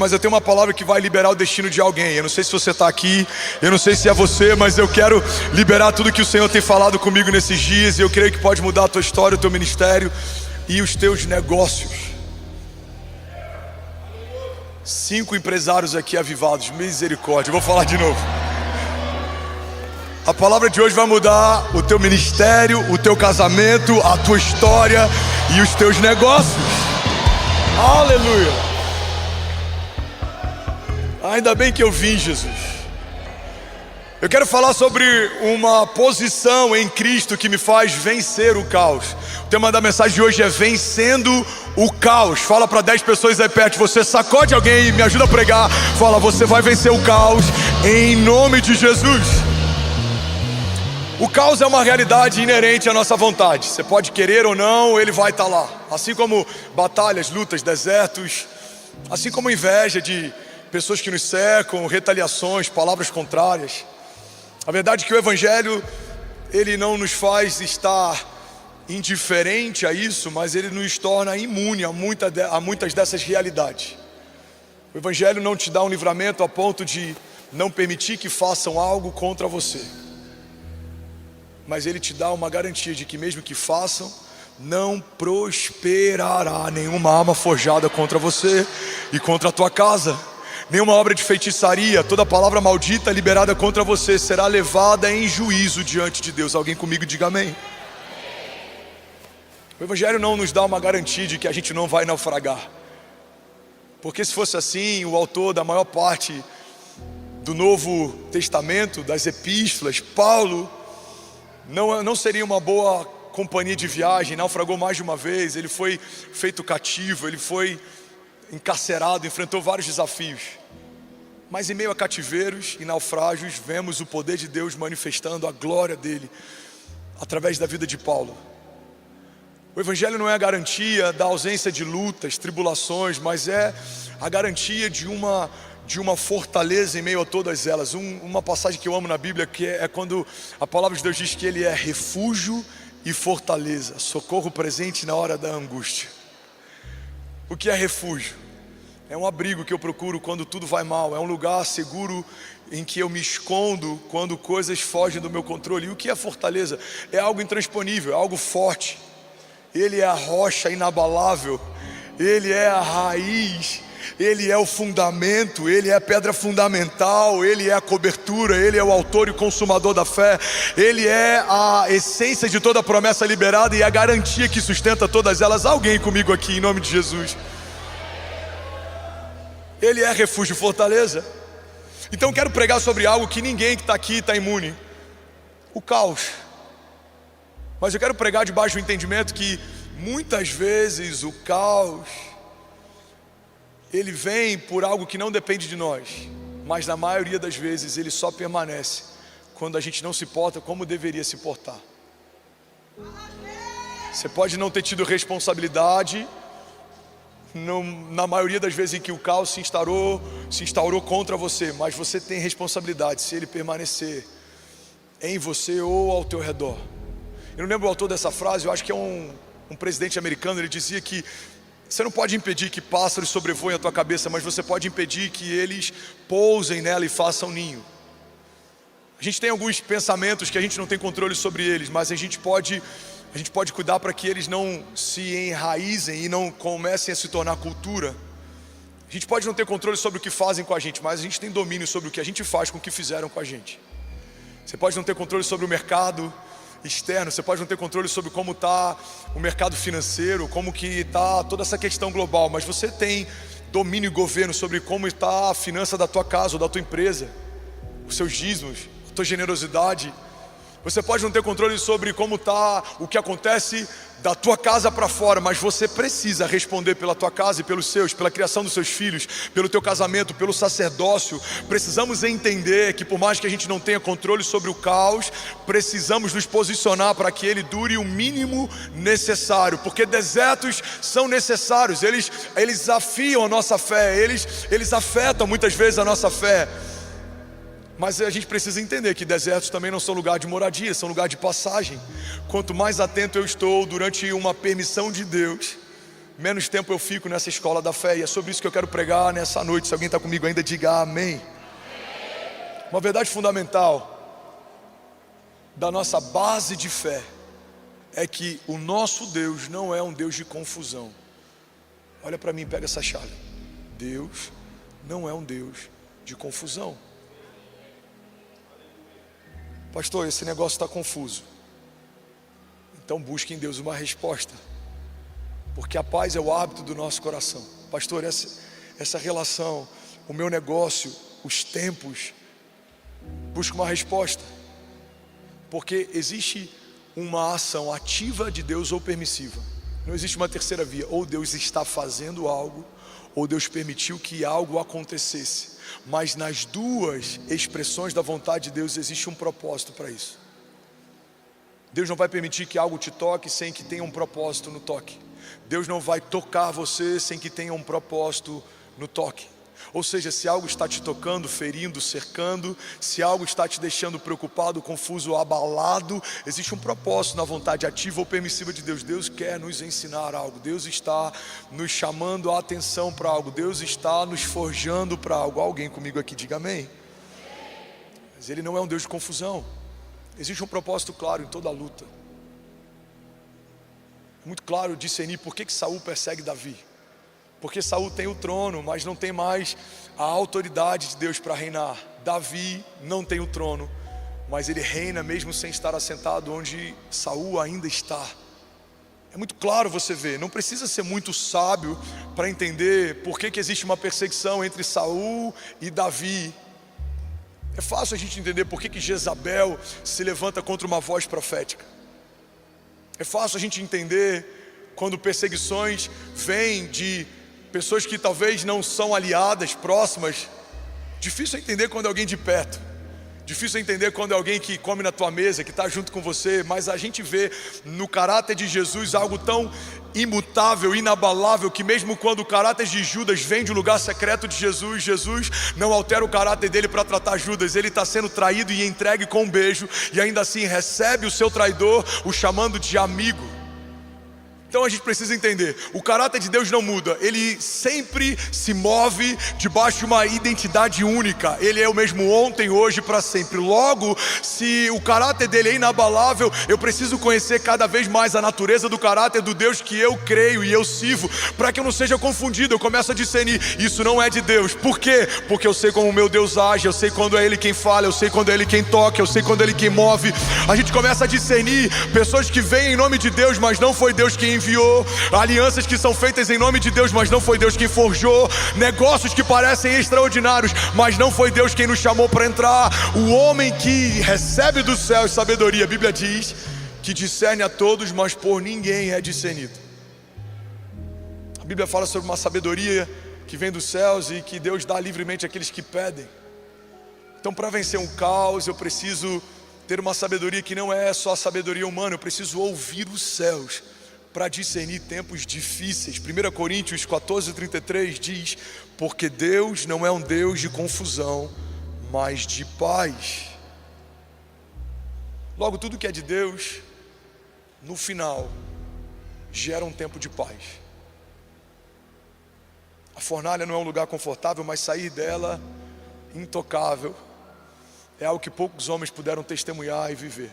mas eu tenho uma palavra que vai liberar o destino de alguém. Eu não sei se você está aqui, eu não sei se é você, mas eu quero liberar tudo que o Senhor tem falado comigo nesses dias. E eu creio que pode mudar a tua história, o teu ministério e os teus negócios. 5 empresários aqui avivados, misericórdia. Eu vou falar de novo. A palavra de hoje vai mudar o teu ministério, o teu casamento, a tua história e os teus negócios. Aleluia! Ainda bem que eu vim, Jesus. Eu quero falar sobre uma posição em Cristo que me faz vencer o caos. O tema da mensagem de hoje é vencendo o caos. Fala para 10 pessoas aí perto de você, sacode alguém e me ajuda a pregar. Fala, você vai vencer o caos em nome de Jesus. O caos é uma realidade inerente à nossa vontade. Você pode querer ou não, ele vai estar lá. Assim como batalhas, lutas, desertos, assim como inveja de pessoas que nos cercam, retaliações, palavras contrárias. A verdade é que o Evangelho, ele não nos faz estar indiferente a isso, mas ele nos torna imune a muitas dessas realidades. O Evangelho não te dá um livramento a ponto de não permitir que façam algo contra você. Mas ele te dá uma garantia de que mesmo que façam, não prosperará nenhuma arma forjada contra você e contra a tua casa. Nenhuma obra de feitiçaria, toda palavra maldita liberada contra você será levada em juízo diante de Deus. Alguém comigo diga amém. O Evangelho não nos dá uma garantia de que a gente não vai naufragar. Porque se fosse assim, o autor da maior parte do Novo Testamento, das epístolas, Paulo, não seria uma boa companhia de viagem. Naufragou mais de uma vez, ele foi feito cativo, ele foi encarcerado, enfrentou vários desafios. Mas em meio a cativeiros e naufrágios, vemos o poder de Deus manifestando a glória dele através da vida de Paulo. O Evangelho não é a garantia da ausência de lutas, tribulações, mas é a garantia de uma fortaleza em meio a todas elas. Uma passagem que eu amo na Bíblia, que é quando a palavra de Deus diz que ele é refúgio e fortaleza, socorro presente na hora da angústia. O que é refúgio? É um abrigo que eu procuro quando tudo vai mal, é um lugar seguro em que eu me escondo quando coisas fogem do meu controle. E o que é fortaleza? É algo intransponível, é algo forte. Ele é a rocha inabalável, ele é a raiz, ele é o fundamento, ele é a pedra fundamental, ele é a cobertura, ele é o autor e consumador da fé, ele é a essência de toda promessa liberada e a garantia que sustenta todas elas. Alguém comigo aqui em nome de Jesus? Ele é refúgio e fortaleza. Então quero pregar sobre algo que ninguém que está aqui está imune: o caos. Mas eu quero pregar debaixo do entendimento que muitas vezes o caos, ele vem por algo que não depende de nós, mas na maioria das vezes ele só permanece quando a gente não se porta como deveria se portar. Você pode não ter tido responsabilidade na maioria das vezes em que o caos se instaurou contra você, mas você tem responsabilidade se ele permanecer em você ou ao teu redor. Eu não lembro o autor dessa frase, eu acho que é um presidente americano. Ele dizia que você não pode impedir que pássaros sobrevoem a tua cabeça, mas você pode impedir que eles pousem nela e façam ninho. A gente tem alguns pensamentos que a gente não tem controle sobre eles, mas a gente pode cuidar para que eles não se enraizem e não comecem a se tornar cultura. A gente pode não ter controle sobre o que fazem com a gente, mas a gente tem domínio sobre o que a gente faz com o que fizeram com a gente. Você pode não ter controle sobre o mercado externo, você pode não ter controle sobre como está o mercado financeiro, como que está toda essa questão global, mas você tem domínio e governo sobre como está a finança da tua casa ou da tua empresa, os seus dízimos, a tua generosidade. Você pode não ter controle sobre como está o que acontece da tua casa para fora, mas você precisa responder pela tua casa e pelos seus, pela criação dos seus filhos, pelo teu casamento, pelo sacerdócio. Precisamos entender que por mais que a gente não tenha controle sobre o caos, precisamos nos posicionar para que ele dure o mínimo necessário, porque desertos são necessários, eles afiam a nossa fé, eles afetam muitas vezes a nossa fé. Mas a gente precisa entender que desertos também não são lugar de moradia, são lugar de passagem. Quanto mais atento eu estou durante uma permissão de Deus, menos tempo eu fico nessa escola da fé. E é sobre isso que eu quero pregar nessa noite. Se alguém está comigo ainda, diga amém. Uma verdade fundamental da nossa base de fé é que o nosso Deus não é um Deus de confusão. Olha para mim, pega essa chave. Deus não é um Deus de confusão. Pastor, esse negócio está confuso. Então busque em Deus uma resposta, porque a paz é o hábito do nosso coração. Pastor, essa relação, o meu negócio, os tempos, busque uma resposta, porque existe uma ação ativa de Deus ou permissiva. Não existe uma terceira via. Ou Deus está fazendo algo, ou Deus permitiu que algo acontecesse. Mas nas duas expressões da vontade de Deus existe um propósito para isso. Deus não vai permitir que algo te toque sem que tenha um propósito no toque. Deus não vai tocar você sem que tenha um propósito no toque. Ou seja, se algo está te tocando, ferindo, cercando, se algo está te deixando preocupado, confuso, abalado, existe um propósito na vontade ativa ou permissiva de Deus. Deus quer nos ensinar algo, Deus está nos chamando a atenção para algo, Deus está nos forjando para algo. Alguém comigo aqui, diga amém. Mas Ele não é um Deus de confusão. Existe um propósito claro em toda a luta. É muito claro discernir por que Saul persegue Davi. Porque Saul tem o trono, mas não tem mais a autoridade de Deus para reinar. Davi não tem o trono, mas ele reina mesmo sem estar assentado onde Saul ainda está. É muito claro você ver, não precisa ser muito sábio para entender por que existe uma perseguição entre Saul e Davi. É fácil a gente entender por que Jezabel se levanta contra uma voz profética. É fácil a gente entender quando perseguições vêm de pessoas que talvez não são aliadas, próximas. Difícil é entender quando é alguém de perto. Difícil é entender quando é alguém que come na tua mesa, que está junto com você. Mas a gente vê no caráter de Jesus algo tão imutável, inabalável, que mesmo quando o caráter de Judas vem de um lugar secreto de Jesus, Jesus não altera o caráter dele para tratar Judas. Ele está sendo traído e entregue com um beijo, e ainda assim recebe o seu traidor, o chamando de amigo. Então a gente precisa entender, o caráter de Deus não muda, Ele sempre se move debaixo de uma identidade única. Ele é o mesmo ontem, hoje e para sempre. Logo, se o caráter dele é inabalável, eu preciso conhecer cada vez mais a natureza do caráter do Deus que eu creio e eu sirvo, para que eu não seja confundido. Eu começo a discernir, isso não é de Deus. Por quê? Porque eu sei como o meu Deus age, eu sei quando é Ele quem fala, eu sei quando é Ele quem toca, eu sei quando é Ele quem move. A gente começa a discernir pessoas que vêm em nome de Deus, mas não foi Deus quem enviou, alianças que são feitas em nome de Deus, mas não foi Deus quem forjou, negócios que parecem extraordinários, mas não foi Deus quem nos chamou para entrar. O homem que recebe dos céus sabedoria, a Bíblia diz que discerne a todos, mas por ninguém é discernido. A Bíblia fala sobre uma sabedoria que vem dos céus e que Deus dá livremente àqueles que pedem. Então, para vencer um caos, eu preciso ter uma sabedoria que não é só a sabedoria humana. Eu preciso ouvir os céus para discernir tempos difíceis. 1 Coríntios 14:33 diz: porque Deus não é um Deus de confusão, mas de paz. Logo, tudo que é de Deus, no final, gera um tempo de paz. A fornalha não é um lugar confortável, mas sair dela intocável é algo que poucos homens puderam testemunhar e viver.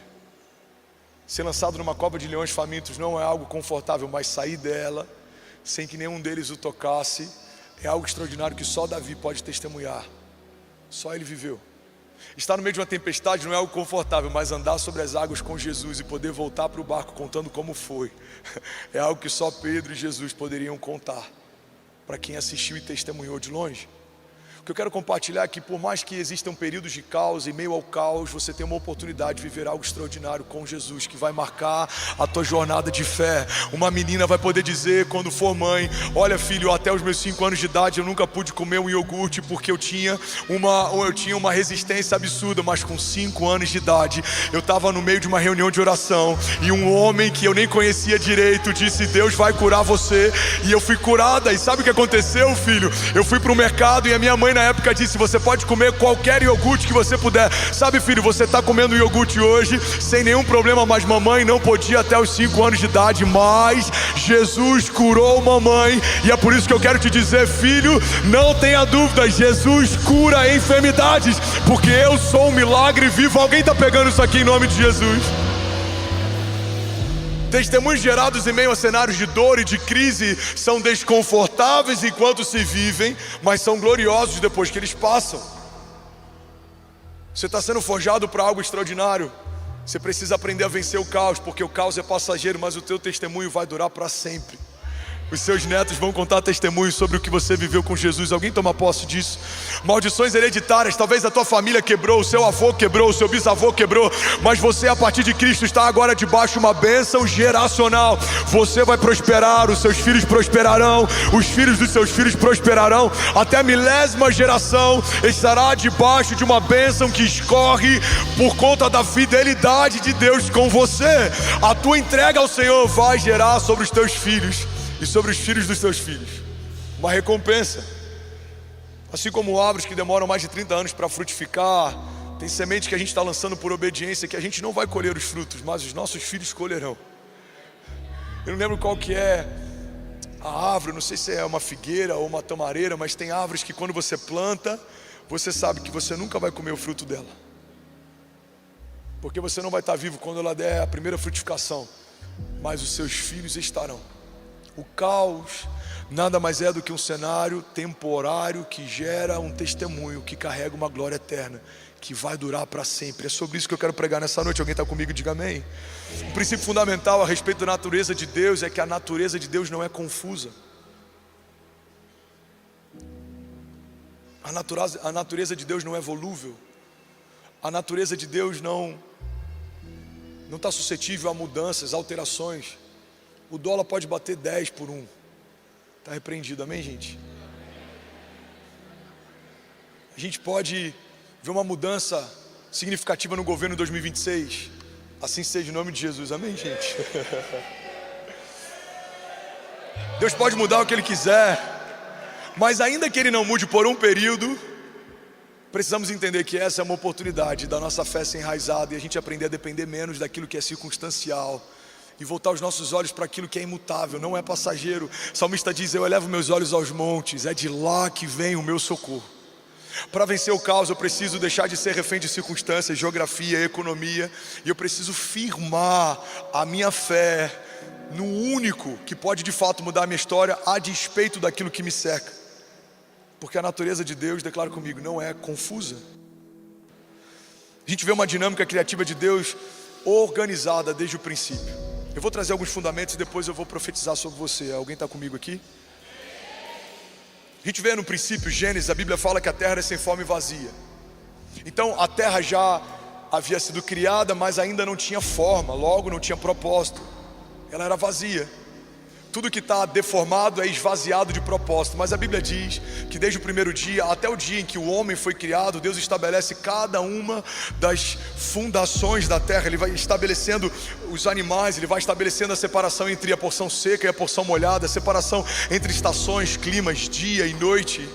Ser lançado numa cova de leões famintos não é algo confortável, mas sair dela sem que nenhum deles o tocasse é algo extraordinário que só Davi pode testemunhar. Só ele viveu. Estar no meio de uma tempestade não é algo confortável, mas andar sobre as águas com Jesus e poder voltar para o barco contando como foi é algo que só Pedro e Jesus poderiam contar para quem assistiu e testemunhou de longe. O que eu quero compartilhar é que, por mais que existam períodos de caos, em meio ao caos você tem uma oportunidade de viver algo extraordinário com Jesus, que vai marcar a tua jornada de fé. Uma menina vai poder dizer quando for mãe: olha, filho, até os meus 5 anos de idade eu nunca pude comer um iogurte porque eu tinha uma resistência absurda, mas com 5 anos de idade eu estava no meio de uma reunião de oração e um homem que eu nem conhecia direito disse: Deus vai curar você, e eu fui curada. E sabe o que aconteceu, filho? Eu fui para o mercado e a minha mãe na época disse: você pode comer qualquer iogurte que você puder. Sabe, filho, você está comendo iogurte hoje sem nenhum problema, mas mamãe não podia até os 5 anos de idade. Mas Jesus curou mamãe, e é por isso que eu quero te dizer, filho, não tenha dúvida, Jesus cura enfermidades, porque eu sou um milagre vivo. Alguém está pegando isso aqui em nome de Jesus? Testemunhos gerados em meio a cenários de dor e de crise são desconfortáveis enquanto se vivem, mas são gloriosos depois que eles passam. Você está sendo forjado para algo extraordinário. Você precisa aprender a vencer o caos, porque o caos é passageiro, mas o teu testemunho vai durar para sempre. Os seus netos vão contar testemunhos sobre o que você viveu com Jesus. Alguém toma posse disso? Maldições hereditárias, talvez a tua família quebrou, o seu avô quebrou, o seu bisavô quebrou, mas você, a partir de Cristo, está agora debaixo de uma bênção geracional. Você vai prosperar, os seus filhos prosperarão, os filhos dos seus filhos prosperarão, até a milésima geração estará debaixo de uma bênção que escorre por conta da fidelidade de Deus com você. A tua entrega ao Senhor vai gerar sobre os teus filhos e sobre os filhos dos teus filhos uma recompensa. Assim como árvores que demoram mais de 30 anos para frutificar, tem sementes que a gente está lançando por obediência, que a gente não vai colher os frutos, mas os nossos filhos colherão. Eu não lembro qual que é a árvore, não sei se é uma figueira ou uma tamareira, mas tem árvores que quando você planta, você sabe que você nunca vai comer o fruto dela, porque você não vai estar vivo quando ela der a primeira frutificação, mas os seus filhos estarão. O caos nada mais é do que um cenário temporário que gera um testemunho que carrega uma glória eterna, que vai durar para sempre. É sobre isso que eu quero pregar nessa noite. Alguém está comigo? Diga amém. Um princípio fundamental a respeito da natureza de Deus é que a natureza de Deus não é confusa. A natureza de Deus não é volúvel. A natureza de Deus não está suscetível a mudanças, alterações. O dólar pode bater 10 por 1. Está repreendido, amém, gente? A gente pode ver uma mudança significativa no governo em 2026. Assim seja, em nome de Jesus, amém, gente? Deus pode mudar o que Ele quiser, mas ainda que Ele não mude por um período, precisamos entender que essa é uma oportunidade da nossa fé ser enraizada e a gente aprender a depender menos daquilo que é circunstancial e voltar os nossos olhos para aquilo que é imutável, não é passageiro. O salmista diz: eu elevo meus olhos aos montes, é de lá que vem o meu socorro. Para vencer o caos eu preciso deixar de ser refém de circunstâncias, geografia, economia, e eu preciso firmar a minha fé no único que pode de fato mudar a minha história a despeito daquilo que me cerca, porque a natureza de Deus, declara comigo, não é confusa. A gente vê uma dinâmica criativa de Deus organizada desde o princípio. Eu vou trazer alguns fundamentos e depois eu vou profetizar sobre você. Alguém está comigo aqui? A gente vê no princípio, Gênesis, a Bíblia fala que a terra é sem forma e vazia. Então a terra já havia sido criada, mas ainda não tinha forma, logo não tinha propósito. Ela era vazia. Tudo que está deformado é esvaziado de propósito. Mas a Bíblia diz que desde o primeiro dia até o dia em que o homem foi criado, Deus estabelece cada uma das fundações da terra. Ele vai estabelecendo os animais, Ele vai estabelecendo a separação entre a porção seca e a porção molhada, a separação entre estações, climas, dia e noite.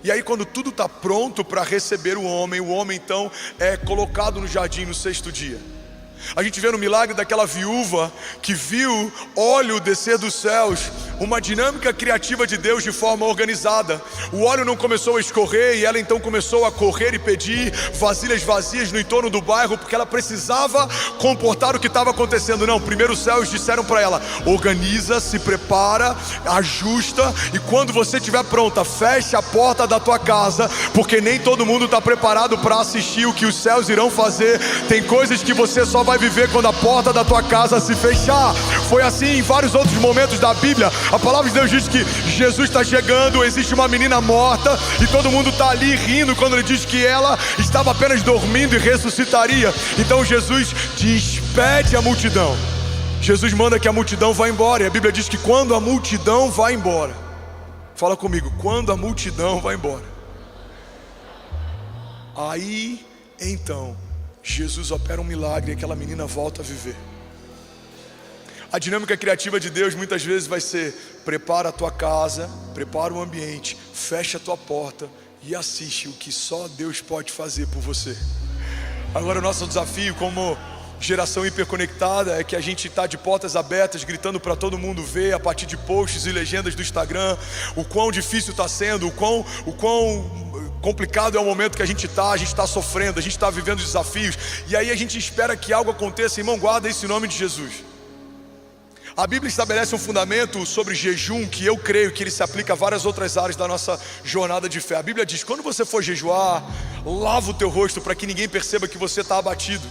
E aí quando tudo está pronto para receber o homem então é colocado no jardim no 6º dia. A gente vê no milagre daquela viúva que viu óleo descer dos céus, uma dinâmica criativa de Deus de forma organizada. O óleo não começou a escorrer e ela então começou a correr e pedir vasilhas vazias no entorno do bairro, porque ela precisava comportar o que estava acontecendo. Não, primeiro os céus disseram para ela: organiza, se prepara, ajusta, e quando você estiver pronta, feche a porta da tua casa, porque nem todo mundo está preparado para assistir o que os céus irão fazer. Tem coisas que você só vai viver quando a porta da tua casa se fechar. Foi assim em vários outros momentos da Bíblia. A palavra de Deus diz que Jesus está chegando, existe uma menina morta e todo mundo está ali rindo quando Ele diz que ela estava apenas dormindo e ressuscitaria. Então Jesus despede a multidão. Jesus manda que a multidão vá embora, e a Bíblia diz que quando a multidão vai embora, fala comigo, quando a multidão vai embora, aí então Jesus opera um milagre e aquela menina volta a viver. A dinâmica criativa de Deus muitas vezes vai ser: prepara a tua casa, prepara o ambiente, fecha a tua porta e assiste o que só Deus pode fazer por você. Agora o nosso desafio como geração hiperconectada é que a gente está de portas abertas, gritando para todo mundo ver a partir de posts e legendas do Instagram o quão difícil está sendo, o quão complicado é o momento que a gente está sofrendo, a gente está vivendo desafios, e aí a gente espera que algo aconteça. Irmão, guarda esse nome de Jesus. A Bíblia estabelece um fundamento sobre jejum que eu creio que ele se aplica a várias outras áreas da nossa jornada de fé. A Bíblia diz: quando você for jejuar, lava o teu rosto para que ninguém perceba que você está abatido.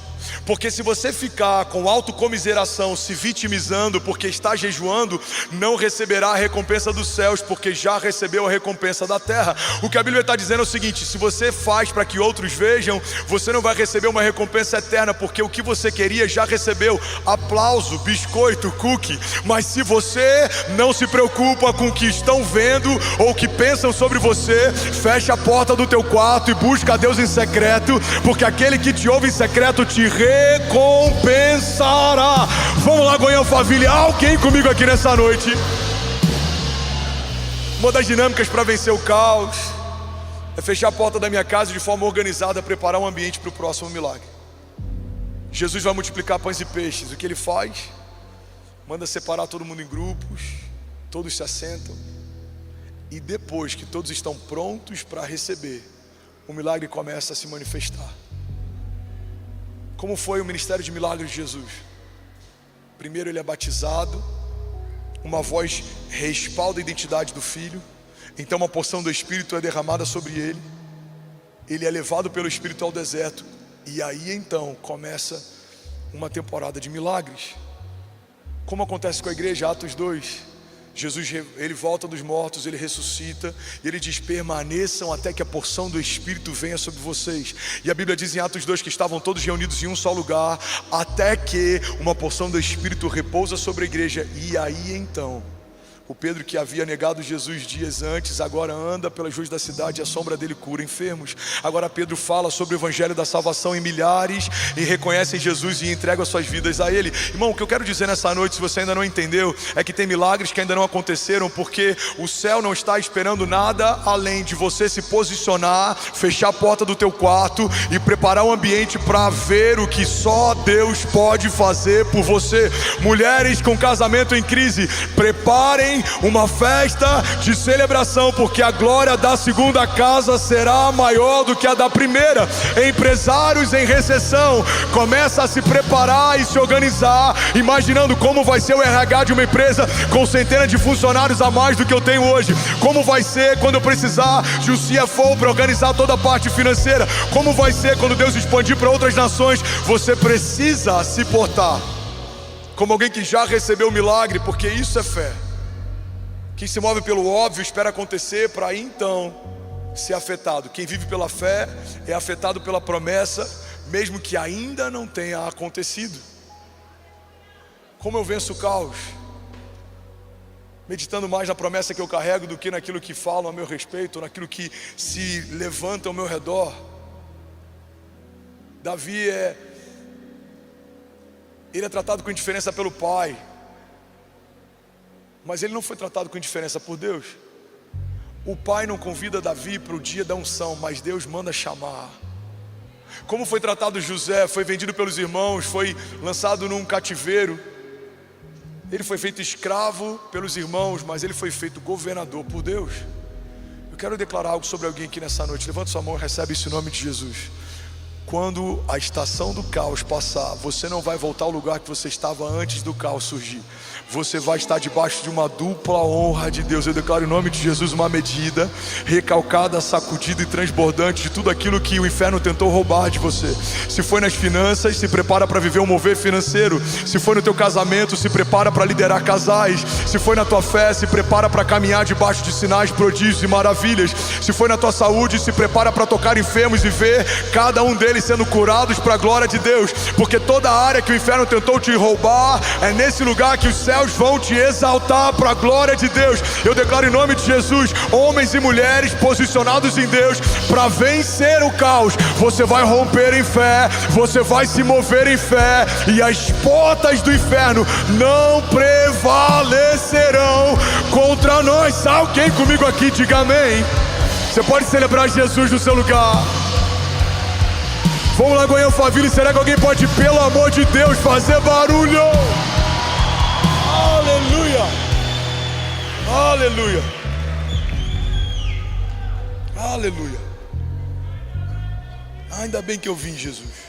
Porque se você ficar com autocomiseração, se vitimizando porque está jejuando, não receberá a recompensa dos céus, porque já recebeu a recompensa da terra. O que a Bíblia está dizendo é o seguinte: se você faz para que outros vejam, você não vai receber uma recompensa eterna, porque o que você queria já recebeu: aplauso, biscoito, cookie. Mas se você não se preocupa com o que estão vendo ou o que pensam sobre você, fecha a porta do teu quarto e busca a Deus em secreto, porque aquele que te ouve em secreto te recompensará. Vamos lá, Goiânia Família, alguém comigo aqui nessa noite? Uma das dinâmicas para vencer o caos é fechar a porta da minha casa de forma organizada, preparar um ambiente para o próximo milagre. Jesus vai multiplicar pães e peixes. O que ele faz? Manda separar todo mundo em grupos, todos se assentam, e depois que todos estão prontos para receber, o milagre começa a se manifestar. Como foi o ministério de milagres de Jesus? Primeiro ele é batizado, uma voz respalda a identidade do Filho, então uma porção do Espírito é derramada sobre ele, ele é levado pelo Espírito ao deserto, e aí então começa uma temporada de milagres. Como acontece com a igreja, Atos 2, Jesus, ele volta dos mortos, ele ressuscita, e ele diz: permaneçam até que a porção do Espírito venha sobre vocês. E a Bíblia diz em Atos 2 que estavam todos reunidos em um só lugar, até que uma porção do Espírito repousa sobre a igreja. E aí então, o Pedro, que havia negado Jesus dias antes, agora anda pelas ruas da cidade e a sombra dele cura enfermos. Agora Pedro fala sobre o evangelho da salvação em milhares, e reconhecem Jesus e entregam as suas vidas a ele. Irmão, o que eu quero dizer nessa noite, se você ainda não entendeu, é que tem milagres que ainda não aconteceram, porque o céu não está esperando nada além de você se posicionar, fechar a porta do teu quarto e preparar um ambiente para ver o que só Deus pode fazer por você. Mulheres com casamento em crise, preparem uma festa de celebração, porque a glória da segunda casa será maior do que a da primeira. Empresários em recessão, começa a se preparar e se organizar, imaginando como vai ser o RH de uma empresa com centenas de funcionários a mais do que eu tenho hoje. Como vai ser quando eu precisar de um CFO para organizar toda a parte financeira? Como vai ser quando Deus expandir para outras nações? Você precisa se portar como alguém que já recebeu o milagre, porque isso é fé. Quem se move pelo óbvio espera acontecer para então ser afetado. Quem vive pela fé é afetado pela promessa, mesmo que ainda não tenha acontecido. Como eu venço o caos? Meditando mais na promessa que eu carrego do que naquilo que falam a meu respeito, ou naquilo que se levanta ao meu redor. Davi ele é tratado com indiferença pelo pai, mas ele não foi tratado com indiferença por Deus. O pai não convida Davi para o dia da unção, mas Deus manda chamar. Como foi tratado José? Foi vendido pelos irmãos, foi lançado num cativeiro. Ele foi feito escravo pelos irmãos, mas ele foi feito governador por Deus. Eu quero declarar algo sobre alguém aqui nessa noite. Levanta sua mão e recebe isso em nome de Jesus. Quando a estação do caos passar, você não vai voltar ao lugar que você estava antes do caos surgir. Você vai estar debaixo de uma dupla honra de Deus. Eu declaro em nome de Jesus uma medida recalcada, sacudida e transbordante de tudo aquilo que o inferno tentou roubar de você. Se foi nas finanças, se prepara para viver um mover financeiro. Se foi no teu casamento, se prepara para liderar casais. Se foi na tua fé, se prepara para caminhar debaixo de sinais, prodígios e maravilhas. Se foi na tua saúde, se prepara para tocar enfermos e ver cada um deles sendo curados para a glória de Deus. Porque toda a área que o inferno tentou te roubar, é nesse lugar que os céus vão te exaltar para a glória de Deus. Eu declaro em nome de Jesus, homens e mulheres posicionados em Deus para vencer o caos. Você vai romper em fé, você vai se mover em fé, e as portas do inferno não prevalecerão contra nós. Alguém comigo aqui, diga amém. Você pode celebrar Jesus no seu lugar. Vamos lá, Goiânia Faville. Será que alguém pode, pelo amor de Deus, fazer barulho? Aleluia! Aleluia! Aleluia! Ainda bem que eu vim, Jesus.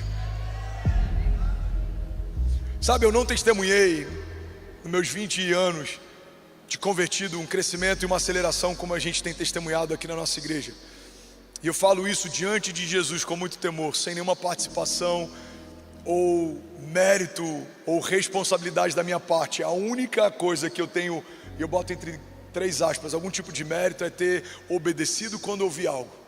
Sabe, eu não testemunhei nos meus 20 anos de convertido um crescimento e uma aceleração como a gente tem testemunhado aqui na nossa igreja. E eu falo isso diante de Jesus com muito temor, sem nenhuma participação ou mérito ou responsabilidade da minha parte. A única coisa que eu tenho, e eu boto entre 3 aspas, algum tipo de mérito, é ter obedecido quando ouvi algo.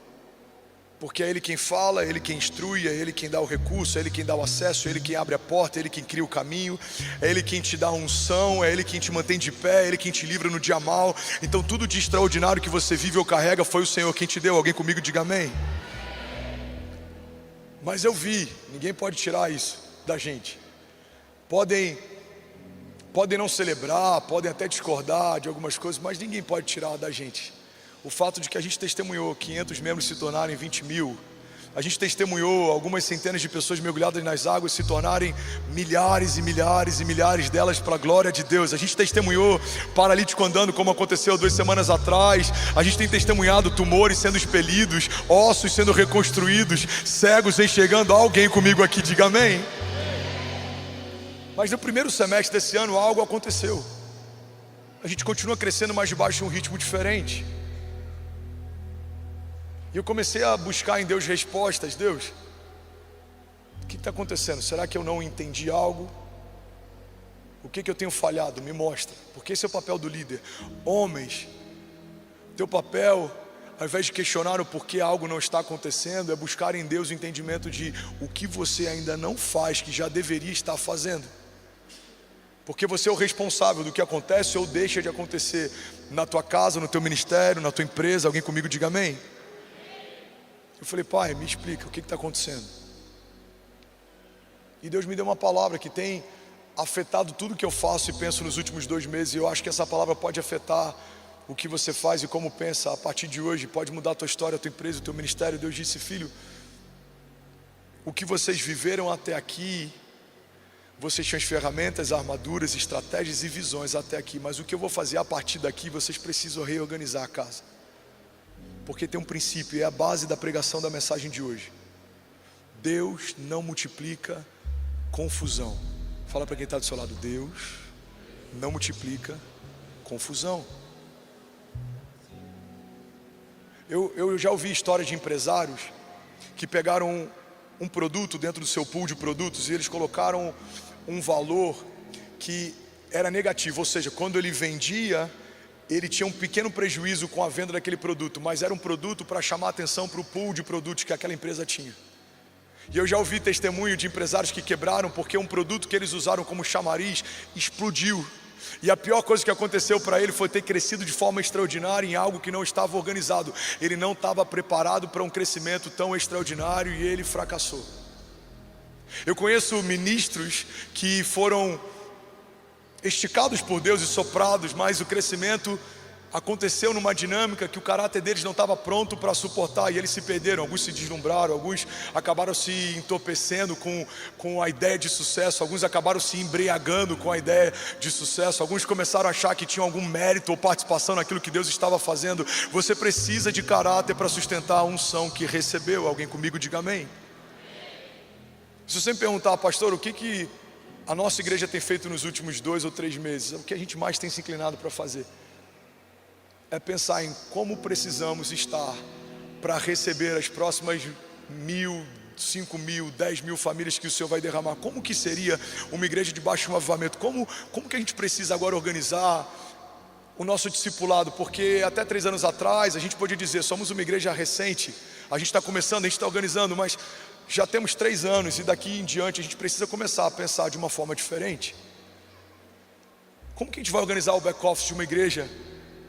Porque é Ele quem fala, é Ele quem instrui, é Ele quem dá o recurso, é Ele quem dá o acesso, é Ele quem abre a porta, é Ele quem cria o caminho, é Ele quem te dá a unção, é Ele quem te mantém de pé, é Ele quem te livra no dia mal. Então tudo de extraordinário que você vive ou carrega foi o Senhor quem te deu. Alguém comigo diga amém. Mas eu vi, ninguém pode tirar isso da gente. Podem não celebrar, podem até discordar de algumas coisas, mas ninguém pode tirar da gente o fato de que a gente testemunhou 500 membros se tornarem 20 mil. A gente testemunhou algumas centenas de pessoas mergulhadas nas águas se tornarem milhares e milhares e milhares delas para a glória de Deus. A gente testemunhou paralítico andando, como aconteceu 2 semanas atrás. A gente tem testemunhado tumores sendo expelidos, ossos sendo reconstruídos, cegos enxergando. Alguém comigo aqui, diga amém. Mas no primeiro semestre desse ano algo aconteceu. A gente continua crescendo, mas debaixo de um ritmo diferente. E eu comecei a buscar em Deus respostas. Deus, o que está acontecendo? Será que eu não entendi algo? O que eu tenho falhado? Me mostra. Porque esse é o papel do líder. Homens, teu papel, ao invés de questionar o porquê algo não está acontecendo, é buscar em Deus o entendimento de o que você ainda não faz, que já deveria estar fazendo. Porque você é o responsável do que acontece ou deixa de acontecer na tua casa, no teu ministério, na tua empresa. Alguém comigo diga amém. Eu falei, Pai, me explica o que está acontecendo. E Deus me deu uma palavra que tem afetado tudo que eu faço e penso nos últimos 2 meses. E eu acho que essa palavra pode afetar o que você faz e como pensa a partir de hoje. Pode mudar a tua história, a tua empresa, o teu ministério. Deus disse, filho, o que vocês viveram até aqui, vocês tinham as ferramentas, armaduras, estratégias e visões até aqui. Mas o que eu vou fazer a partir daqui, vocês precisam reorganizar a casa. Porque tem um princípio, é a base da pregação da mensagem de hoje. Deus não multiplica confusão. Fala para quem está do seu lado, Deus não multiplica confusão. Eu já ouvi histórias de empresários que pegaram um produto dentro do seu pool de produtos e eles colocaram um valor que era negativo, ou seja, quando ele vendia, ele tinha um pequeno prejuízo com a venda daquele produto, mas era um produto para chamar atenção para o pool de produtos que aquela empresa tinha. E eu já ouvi testemunho de empresários que quebraram porque um produto que eles usaram como chamariz explodiu. E a pior coisa que aconteceu para ele foi ter crescido de forma extraordinária em algo que não estava organizado. Ele não estava preparado para um crescimento tão extraordinário e ele fracassou. Eu conheço ministros que foram esticados por Deus e soprados, mas o crescimento aconteceu numa dinâmica que o caráter deles não estava pronto para suportar e eles se perderam. Alguns se deslumbraram, alguns acabaram se entorpecendo com a ideia de sucesso, alguns acabaram se embriagando com a ideia de sucesso, alguns começaram a achar que tinham algum mérito ou participação naquilo que Deus estava fazendo. Você precisa de caráter para sustentar a unção que recebeu. Alguém comigo diga amém. Se você me perguntar, pastor, o que a nossa igreja tem feito nos últimos 2 ou 3 meses, o que a gente mais tem se inclinado para fazer é pensar em como precisamos estar para receber as próximas 1.000, 5.000, 10.000 famílias que o Senhor vai derramar. Como que seria uma igreja debaixo de um avivamento? Como que a gente precisa agora organizar o nosso discipulado? Porque até 3 anos atrás a gente podia dizer, somos uma igreja recente, a gente está começando, a gente está organizando, mas já temos 3 anos e daqui em diante a gente precisa começar a pensar de uma forma diferente. Como que a gente vai organizar o back-office de uma igreja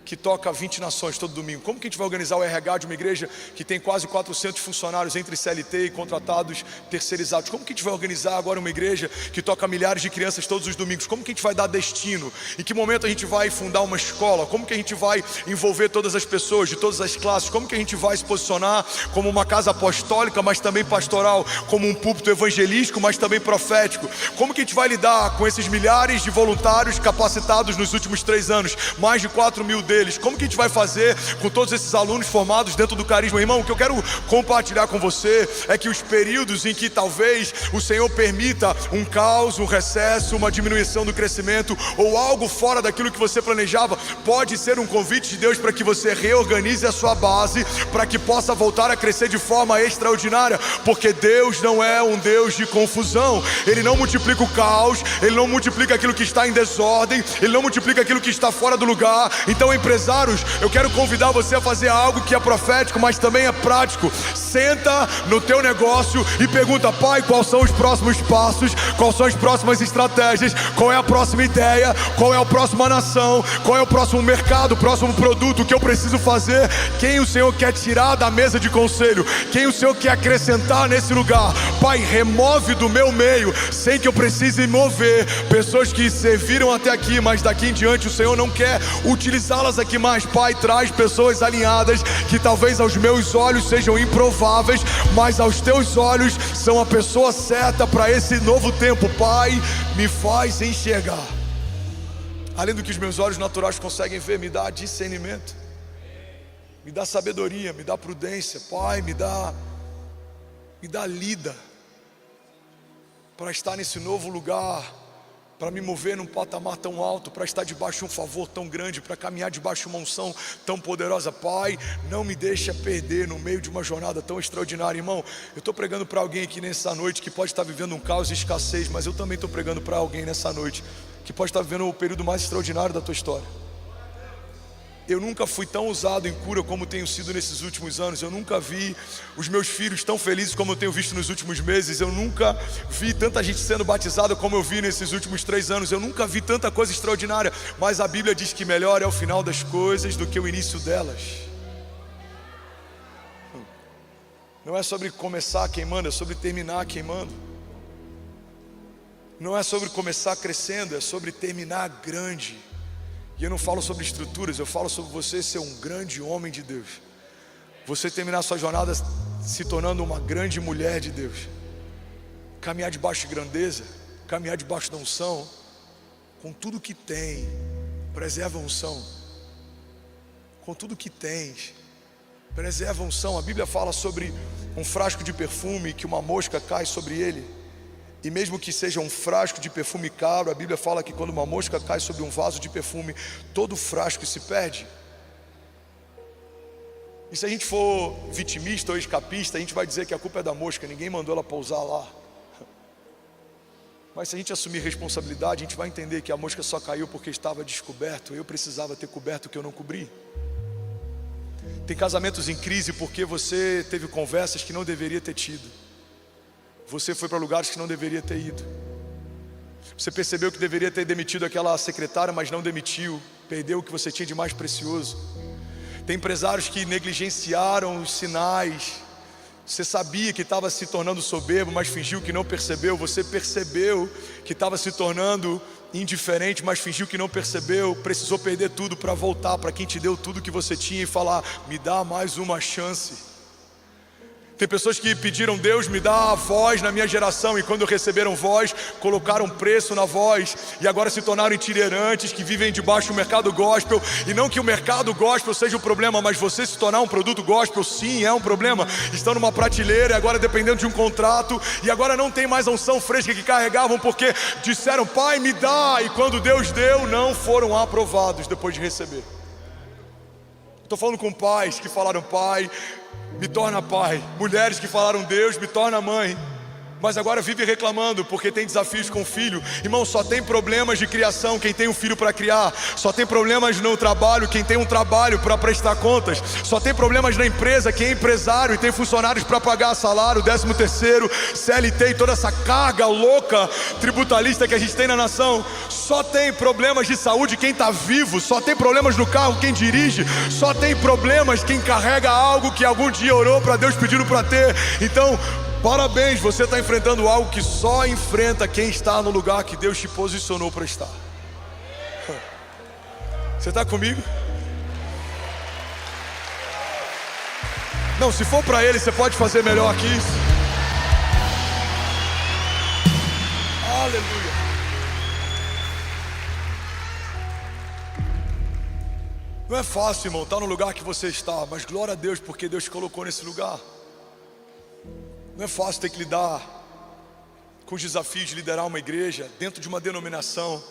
que toca 20 nações todo domingo? Como que a gente vai organizar o RH de uma igreja que tem quase 400 funcionários entre CLT e contratados terceirizados? Como que a gente vai organizar agora uma igreja que toca milhares de crianças todos os domingos? Como que a gente vai dar destino? Em que momento a gente vai fundar uma escola? Como que a gente vai envolver todas as pessoas de todas as classes? Como que a gente vai se posicionar como uma casa apostólica, mas também pastoral, como um púlpito evangelístico, mas também profético? Como que a gente vai lidar com esses milhares de voluntários capacitados nos últimos 3 anos, mais de 4 mil deles? Como que a gente vai fazer com todos esses alunos formados dentro do Carisma? Irmão, o que eu quero compartilhar com você é que os períodos em que talvez o Senhor permita um caos, um recesso, uma diminuição do crescimento ou algo fora daquilo que você planejava, pode ser um convite de Deus para que você reorganize a sua base, para que possa voltar a crescer de forma extraordinária, porque Deus não é um Deus de confusão. Ele não multiplica o caos, Ele não multiplica aquilo que está em desordem, Ele não multiplica aquilo que está fora do lugar. Então, empresários, eu quero convidar você a fazer algo que é profético, mas também é prático. Senta no teu negócio e pergunta: Pai, quais são os próximos passos? Quais são as próximas estratégias? Qual é a próxima ideia? Qual é a próxima nação? Qual é o próximo mercado, o próximo produto que eu preciso fazer? Quem o Senhor quer tirar da mesa de conselho? Quem o Senhor quer acrescentar nesse lugar? Pai, remove do meu meio, sem que eu precise mover, pessoas que serviram até aqui, mas daqui em diante o Senhor não quer utilizá-las aqui mais. Pai, traz pessoas alinhadas, que talvez aos meus olhos sejam improváveis, mas aos teus olhos são a pessoa certa para esse novo tempo. Pai, me faz enxergar além do que os meus olhos naturais conseguem ver. Me dá discernimento, me dá sabedoria, me dá prudência. Pai, me dá lida para estar nesse novo lugar, para me mover num patamar tão alto, para estar debaixo de um favor tão grande, para caminhar debaixo de uma unção tão poderosa. Pai, não me deixa perder no meio de uma jornada tão extraordinária. Irmão, eu estou pregando para alguém aqui nessa noite que pode estar vivendo um caos e escassez, mas eu também estou pregando para alguém nessa noite que pode estar vivendo o período mais extraordinário da tua história. Eu nunca fui tão usado em cura como tenho sido nesses últimos anos. Eu nunca vi os meus filhos tão felizes como eu tenho visto nos últimos meses. Eu nunca vi tanta gente sendo batizada como eu vi nesses últimos 3 anos. Eu nunca vi tanta coisa extraordinária. Mas a Bíblia diz que melhor é o final das coisas do que o início delas. Não é sobre começar queimando, é sobre terminar queimando. Não é sobre começar crescendo, é sobre terminar grande. E eu não falo sobre estruturas, eu falo sobre você ser um grande homem de Deus. Você terminar sua jornada se tornando uma grande mulher de Deus. Caminhar debaixo de grandeza, caminhar debaixo da unção, com tudo que tem. Preserva a unção. Com tudo que tens, preserva a unção. A Bíblia fala sobre um frasco de perfume, que uma mosca cai sobre ele. E mesmo que seja um frasco de perfume caro, a Bíblia fala que quando uma mosca cai sobre um vaso de perfume, todo o frasco se perde. E se a gente for vitimista ou escapista, a gente vai dizer que a culpa é da mosca, ninguém mandou ela pousar lá. Mas se a gente assumir responsabilidade, a gente vai entender que a mosca só caiu porque estava descoberto. Eu precisava ter coberto o que eu não cobri. Tem casamentos em crise porque você teve conversas que não deveria ter tido. Você foi para lugares que não deveria ter ido. Você percebeu que deveria ter demitido aquela secretária, mas não demitiu. Perdeu o que você tinha de mais precioso. Tem empresários que negligenciaram os sinais. Você sabia que estava se tornando soberbo, mas fingiu que não percebeu. Você percebeu que estava se tornando indiferente, mas fingiu que não percebeu. Precisou perder tudo para voltar para quem te deu tudo que você tinha e falar: me dá mais uma chance. Tem pessoas que pediram: Deus, me dá a voz na minha geração, e quando receberam voz, colocaram preço na voz, e agora se tornaram itinerantes, que vivem debaixo do mercado gospel. E não que o mercado gospel seja o problema, mas você se tornar um produto gospel, sim, é um problema. Estão numa prateleira, e agora dependendo de um contrato, e agora não tem mais a unção fresca que carregavam, porque disseram: Pai, me dá, e quando Deus deu, não foram aprovados depois de receber. Estou falando com pais que falaram: Pai, me torna pai. Mulheres que falaram: Deus, me torna mãe. mas agora vive reclamando porque tem desafios com o filho. Irmão, só tem problemas de criação quem tem um filho para criar. Só tem problemas no trabalho quem tem um trabalho para prestar contas. Só tem problemas na empresa quem é empresário e tem funcionários para pagar salário, 13º, CLT e toda essa carga louca tributalista que a gente tem na nação. Só tem problemas de saúde quem está vivo. Só tem problemas no carro quem dirige. Só tem problemas quem carrega algo que algum dia orou para Deus pedindo para ter. Então, parabéns, você está enfrentando algo que só enfrenta quem está no lugar que Deus te posicionou para estar. Você está comigo? Não, se for para Ele, você pode fazer melhor que isso. Aleluia. Não é fácil, irmão, estar no lugar que você está, mas glória a Deus porque Deus te colocou nesse lugar. Não é fácil ter que lidar com os desafios de liderar uma igreja dentro de uma denominação.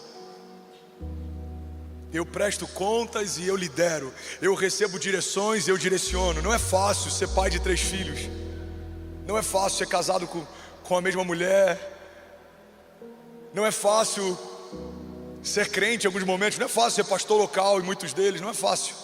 Eu presto contas e eu lidero. Eu recebo direções e eu direciono. Não é fácil ser pai de 3 filhos. Não é fácil ser casado com a mesma mulher. Não é fácil ser crente em alguns momentos. Não é fácil ser pastor local em muitos deles. Não é fácil.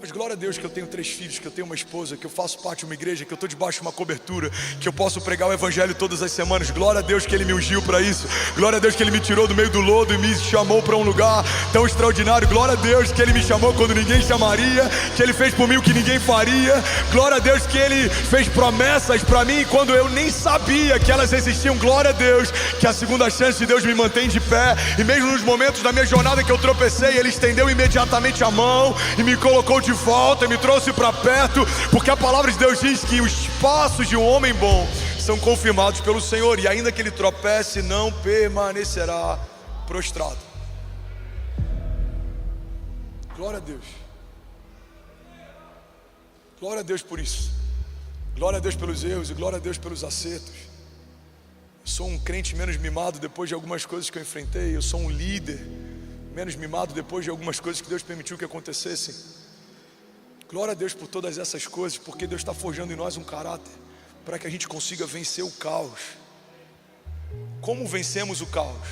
Mas glória a Deus que eu tenho 3 filhos, que eu tenho uma esposa, que eu faço parte de uma igreja, que eu estou debaixo de uma cobertura, que eu posso pregar o evangelho todas as semanas. Glória a Deus que Ele me ungiu para isso. Glória a Deus que Ele me tirou do meio do lodo e me chamou para um lugar tão extraordinário. Glória a Deus que Ele me chamou quando ninguém chamaria, que Ele fez por mim o que ninguém faria. Glória a Deus que Ele fez promessas para mim quando eu nem sabia que elas existiam. Glória a Deus que a segunda chance de Deus me mantém de pé. E mesmo nos momentos da minha jornada que eu tropecei, Ele estendeu imediatamente a mão e me colocou de volta, me trouxe para perto, porque a palavra de Deus diz que os passos de um homem bom são confirmados pelo Senhor, e ainda que ele tropece, não permanecerá prostrado. Glória a Deus. Glória a Deus por isso. Glória a Deus pelos erros e glória a Deus pelos acertos. Eu sou um crente menos mimado depois de algumas coisas que eu enfrentei. Eu sou um líder menos mimado depois de algumas coisas que Deus permitiu que acontecessem. Glória a Deus por todas essas coisas, porque Deus está forjando em nós um caráter para que a gente consiga vencer o caos. Como vencemos o caos?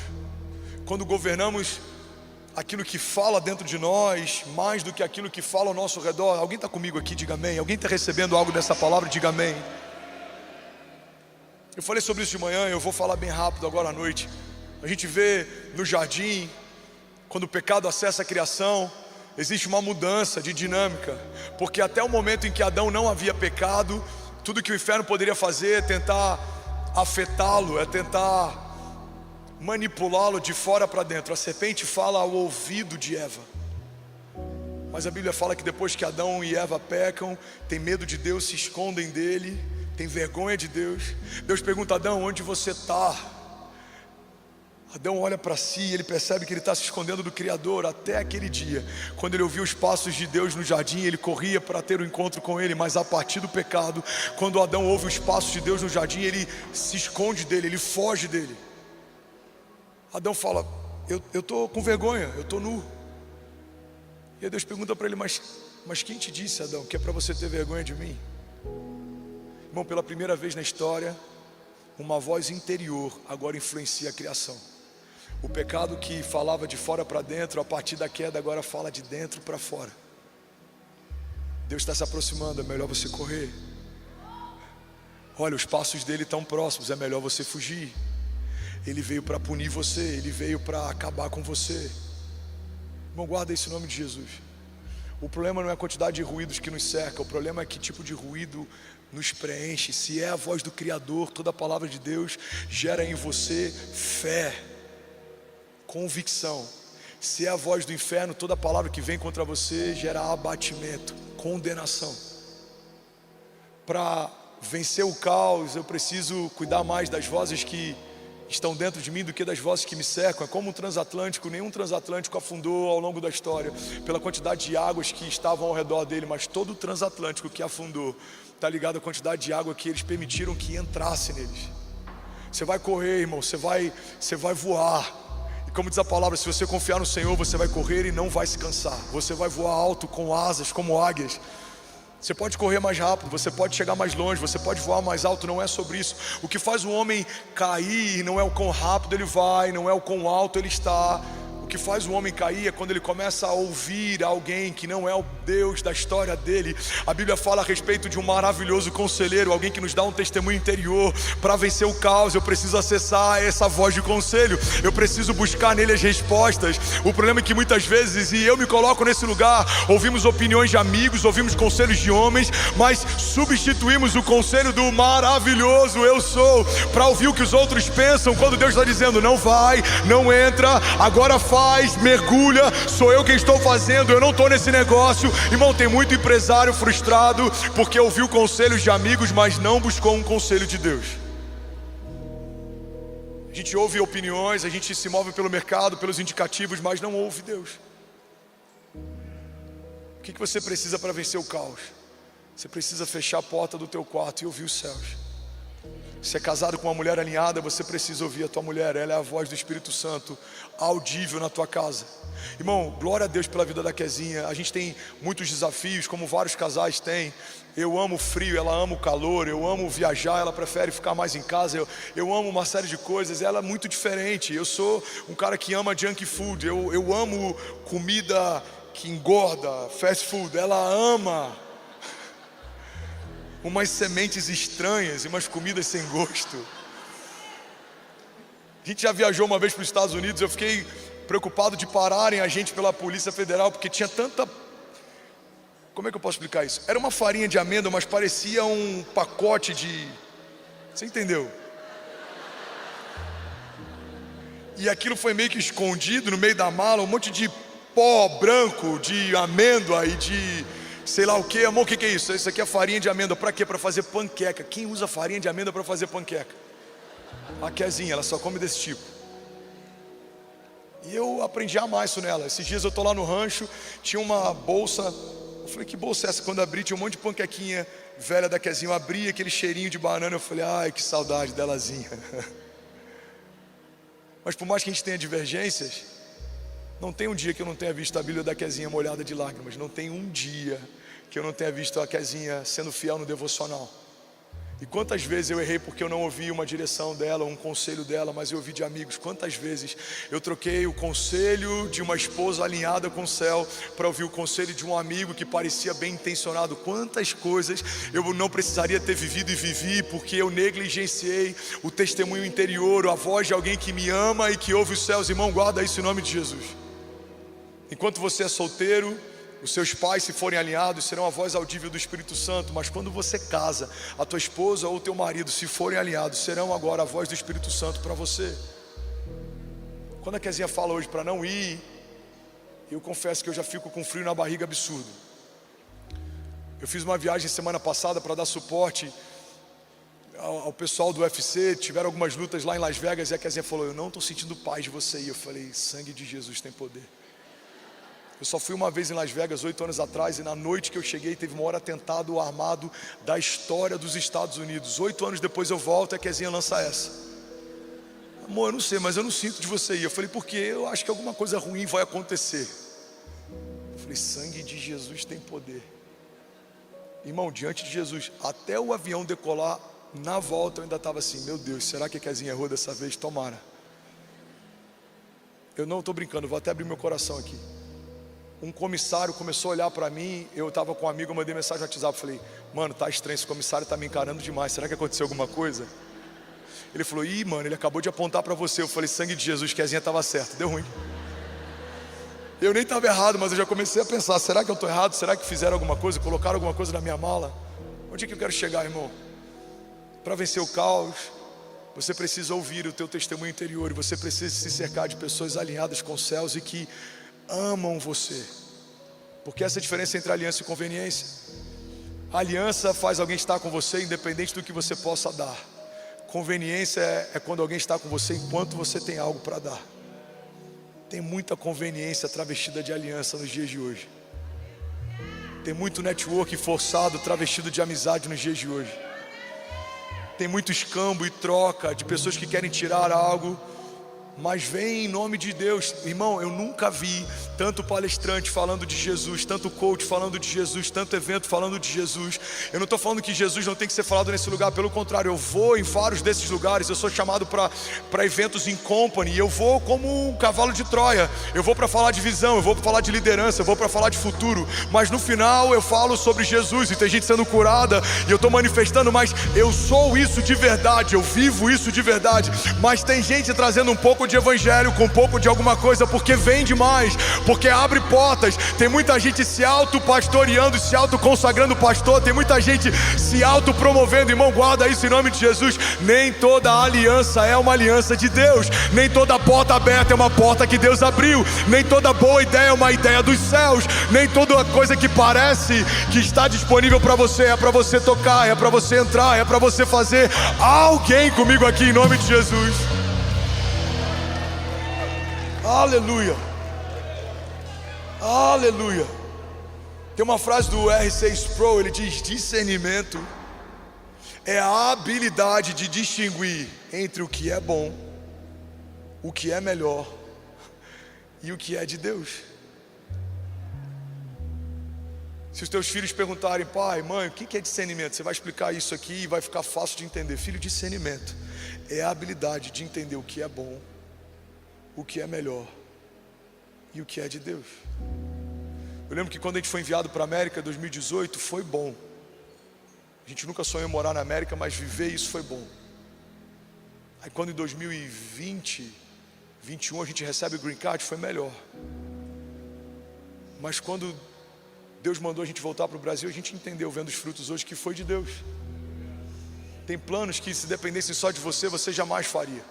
Quando governamos aquilo que fala dentro de nós mais do que aquilo que fala ao nosso redor. Alguém está comigo aqui? Diga amém. Alguém está recebendo algo dessa palavra? Diga amém. Eu falei sobre isso de manhã, eu vou falar bem rápido agora à noite. A gente vê no jardim, quando o pecado acessa a criação, existe uma mudança de dinâmica, porque até o momento em que Adão não havia pecado, tudo que o inferno poderia fazer é tentar afetá-lo, é tentar manipulá-lo de fora para dentro. A serpente fala ao ouvido de Eva, mas a Bíblia fala que depois que Adão e Eva pecam, tem medo de Deus, se escondem dele, tem vergonha de Deus. Deus pergunta a Adão: onde você está? Adão olha para si e ele percebe que ele está se escondendo do Criador. Até aquele dia, quando ele ouviu os passos de Deus no jardim, ele corria para ter um encontro com ele. Mas a partir do pecado, quando Adão ouve os passos de Deus no jardim, ele se esconde dele, ele foge dele. Adão fala: eu estou com vergonha, eu estou nu. E aí Deus pergunta para ele: mas quem te disse, Adão, que é para você ter vergonha de mim? Irmão, pela primeira vez na história, uma voz interior agora influencia a criação. O pecado que falava de fora para dentro, a partir da queda, agora fala de dentro para fora. Deus está se aproximando, é melhor você correr. Olha, os passos dele estão próximos, é melhor você fugir. Ele veio para punir você, ele veio para acabar com você. Irmão, guarda esse nome de Jesus. O problema não é a quantidade de ruídos que nos cerca, o problema é que tipo de ruído nos preenche. Se é a voz do Criador, toda a palavra de Deus gera em você fé, convicção. Se é a voz do inferno, toda palavra que vem contra você gera abatimento, condenação. Para vencer o caos, eu preciso cuidar mais das vozes que estão dentro de mim do que das vozes que me cercam. É como um transatlântico, nenhum transatlântico afundou ao longo da história pela quantidade de águas que estavam ao redor dele, mas todo transatlântico que afundou está ligado à quantidade de água que eles permitiram que entrasse neles. Você vai correr, irmão, você vai voar. Como diz a palavra, se você confiar no Senhor, você vai correr e não vai se cansar. Você vai voar alto com asas como águias. Você pode correr mais rápido, você pode chegar mais longe, você pode voar mais alto, não é sobre isso. O que faz o homem cair não é o quão rápido ele vai, não é o quão alto ele está. O que faz o homem cair é quando ele começa a ouvir alguém que não é o Deus da história dele. A Bíblia fala a respeito de um maravilhoso conselheiro, alguém que nos dá um testemunho interior. Para vencer o caos, eu preciso acessar essa voz de conselho, eu preciso buscar nele as respostas. O problema é que muitas vezes, e eu me coloco nesse lugar, ouvimos opiniões de amigos, ouvimos conselhos de homens, mas substituímos o conselho do maravilhoso eu sou, para ouvir o que os outros pensam, quando Deus está dizendo: não vai, não entra, agora faz, mergulha, sou eu quem estou fazendo, eu não estou nesse negócio. Irmão, tem muito empresário frustrado porque ouviu conselhos de amigos, mas não buscou um conselho de Deus. A gente ouve opiniões, a gente se move pelo mercado, pelos indicativos, mas não ouve Deus. O que você precisa para vencer o caos? Você precisa fechar a porta do teu quarto e ouvir os céus. Se é casado com uma mulher alinhada, você precisa ouvir a tua mulher. Ela é a voz do Espírito Santo, audível na tua casa. Irmão, glória a Deus pela vida da Kezinha. A gente tem muitos desafios, como vários casais têm. Eu amo o frio, ela ama o calor. Eu amo viajar, ela prefere ficar mais em casa. Eu amo uma série de coisas, ela é muito diferente. Eu sou um cara que ama junk food. Eu amo comida que engorda, fast food. Ela ama umas sementes estranhas e umas comidas sem gosto. A gente já viajou uma vez para os Estados Unidos. Eu fiquei preocupado de pararem a gente pela Polícia Federal, porque tinha tanta... Como é que eu posso explicar isso? Era uma farinha de amêndoa, mas parecia um pacote de... Você entendeu? E aquilo foi meio que escondido no meio da mala, um monte de pó branco de amêndoa e de... sei lá o que, amor, o que é isso? Isso aqui é farinha de amêndoa. Para quê? Para fazer panqueca. Quem usa farinha de amêndoa para fazer panqueca? A Kezinha, ela só come desse tipo. E eu aprendi a amar isso nela. Esses dias eu tô lá no rancho, tinha uma bolsa. Eu falei: que bolsa é essa? Quando abri, tinha um monte de panquequinha velha da Kezinha. Eu abri aquele cheirinho de banana. Eu falei: ai, que saudade delazinha. Mas por mais que a gente tenha divergências, não tem um dia que eu não tenha visto a Bíblia da Kezinha molhada de lágrimas. Não tem um dia que eu não tenha visto a Kezinha sendo fiel no devocional. E quantas vezes eu errei porque eu não ouvi uma direção dela, um conselho dela, mas eu ouvi de amigos. Quantas vezes eu troquei o conselho de uma esposa alinhada com o céu para ouvir o conselho de um amigo que parecia bem intencionado. Quantas coisas eu não precisaria ter vivido e vivi porque eu negligenciei o testemunho interior, a voz de alguém que me ama e que ouve os céus. Irmão, guarda isso em nome de Jesus. Enquanto você é solteiro, os seus pais, se forem alinhados, serão a voz audível do Espírito Santo. Mas quando você casa, a tua esposa ou o teu marido, se forem alinhados, serão agora a voz do Espírito Santo para você. Quando a Kezinha fala hoje para não ir, eu confesso que eu já fico com frio na barriga absurdo. Eu fiz uma viagem semana passada para dar suporte ao pessoal do UFC. Tiveram algumas lutas lá em Las Vegas e a Kezinha falou: eu não estou sentindo paz de você ir. Eu falei: sangue de Jesus tem poder. Eu só fui uma vez em Las Vegas 8 anos atrás, e na noite que eu cheguei teve o maior atentado armado da história dos Estados Unidos. 8 anos depois eu volto e a Kezinha lança essa: amor, eu não sei, mas eu não sinto de você ir. Eu falei: por quê? Eu acho que alguma coisa ruim vai acontecer. Eu falei: sangue de Jesus tem poder. Irmão, diante de Jesus, até o avião decolar, na volta eu ainda estava assim: meu Deus, será que a Kezinha errou dessa vez? Tomara. Eu não estou brincando, vou até abrir meu coração aqui. Um comissário começou a olhar para mim. Eu estava com um amigo, eu mandei mensagem no WhatsApp. Falei: mano, tá estranho, esse comissário tá me encarando demais. Será que aconteceu alguma coisa? Ele falou: ih, mano, ele acabou de apontar para você. Eu falei: sangue de Jesus, Kezinha estava certo, deu ruim. Eu nem estava errado, mas eu já comecei a pensar: será que eu estou errado? Será que fizeram alguma coisa? Colocaram alguma coisa na minha mala? Onde é que eu quero chegar, irmão? Para vencer o caos, você precisa ouvir o teu testemunho interior. E você precisa se cercar de pessoas alinhadas com os céus e que amam você. Porque essa é a diferença entre aliança e conveniência. A aliança faz alguém estar com você independente do que você possa dar. Conveniência é quando alguém está com você enquanto você tem algo para dar. Tem muita conveniência travestida de aliança nos dias de hoje. Tem muito network forçado travestido de amizade nos dias de hoje. Tem muito escambo e troca de pessoas que querem tirar algo mas vem em nome de Deus. Irmão, eu nunca vi tanto palestrante falando de Jesus, tanto coach falando de Jesus, tanto evento falando de Jesus. Eu não estou falando que Jesus não tem que ser falado nesse lugar, pelo contrário, eu vou em vários desses lugares. Eu sou chamado para eventos em company, e eu vou como um cavalo de Troia. Eu vou para falar de visão, eu vou para falar de liderança, eu vou para falar de futuro, mas no final eu falo sobre Jesus, e tem gente sendo curada, e eu estou manifestando, mas eu sou isso de verdade, eu vivo isso de verdade. Mas tem gente trazendo um pouco de evangelho com um pouco de alguma coisa, porque vende mais, porque abre portas. Tem muita gente se auto-pastoreando, se auto-consagrando pastor, tem muita gente se auto-promovendo. Irmão, guarda isso em nome de Jesus. Nem toda aliança é uma aliança de Deus, nem toda porta aberta é uma porta que Deus abriu, nem toda boa ideia é uma ideia dos céus, nem toda coisa que parece que está disponível para você é para você tocar, é para você entrar, é para você fazer. Alguém comigo aqui em nome de Jesus. Aleluia, aleluia. Tem uma frase do R6 Pro, ele diz: discernimento é a habilidade de distinguir entre o que é bom, o que é melhor e o que é de Deus. Se os teus filhos perguntarem: pai, mãe, o que é discernimento? Você vai explicar isso aqui e vai ficar fácil de entender. Filho, discernimento é a habilidade de entender o que é bom, o que é melhor e o que é de Deus. Eu lembro que quando a gente foi enviado para a América em 2018, foi bom. A gente nunca sonhou em morar na América, mas viver isso foi bom. Aí quando em 2020, 21 a gente recebe o Green Card, foi melhor. Mas quando Deus mandou a gente voltar para o Brasil, a gente entendeu, vendo os frutos hoje, que foi de Deus. Tem planos que, se dependessem só de você, você jamais faria.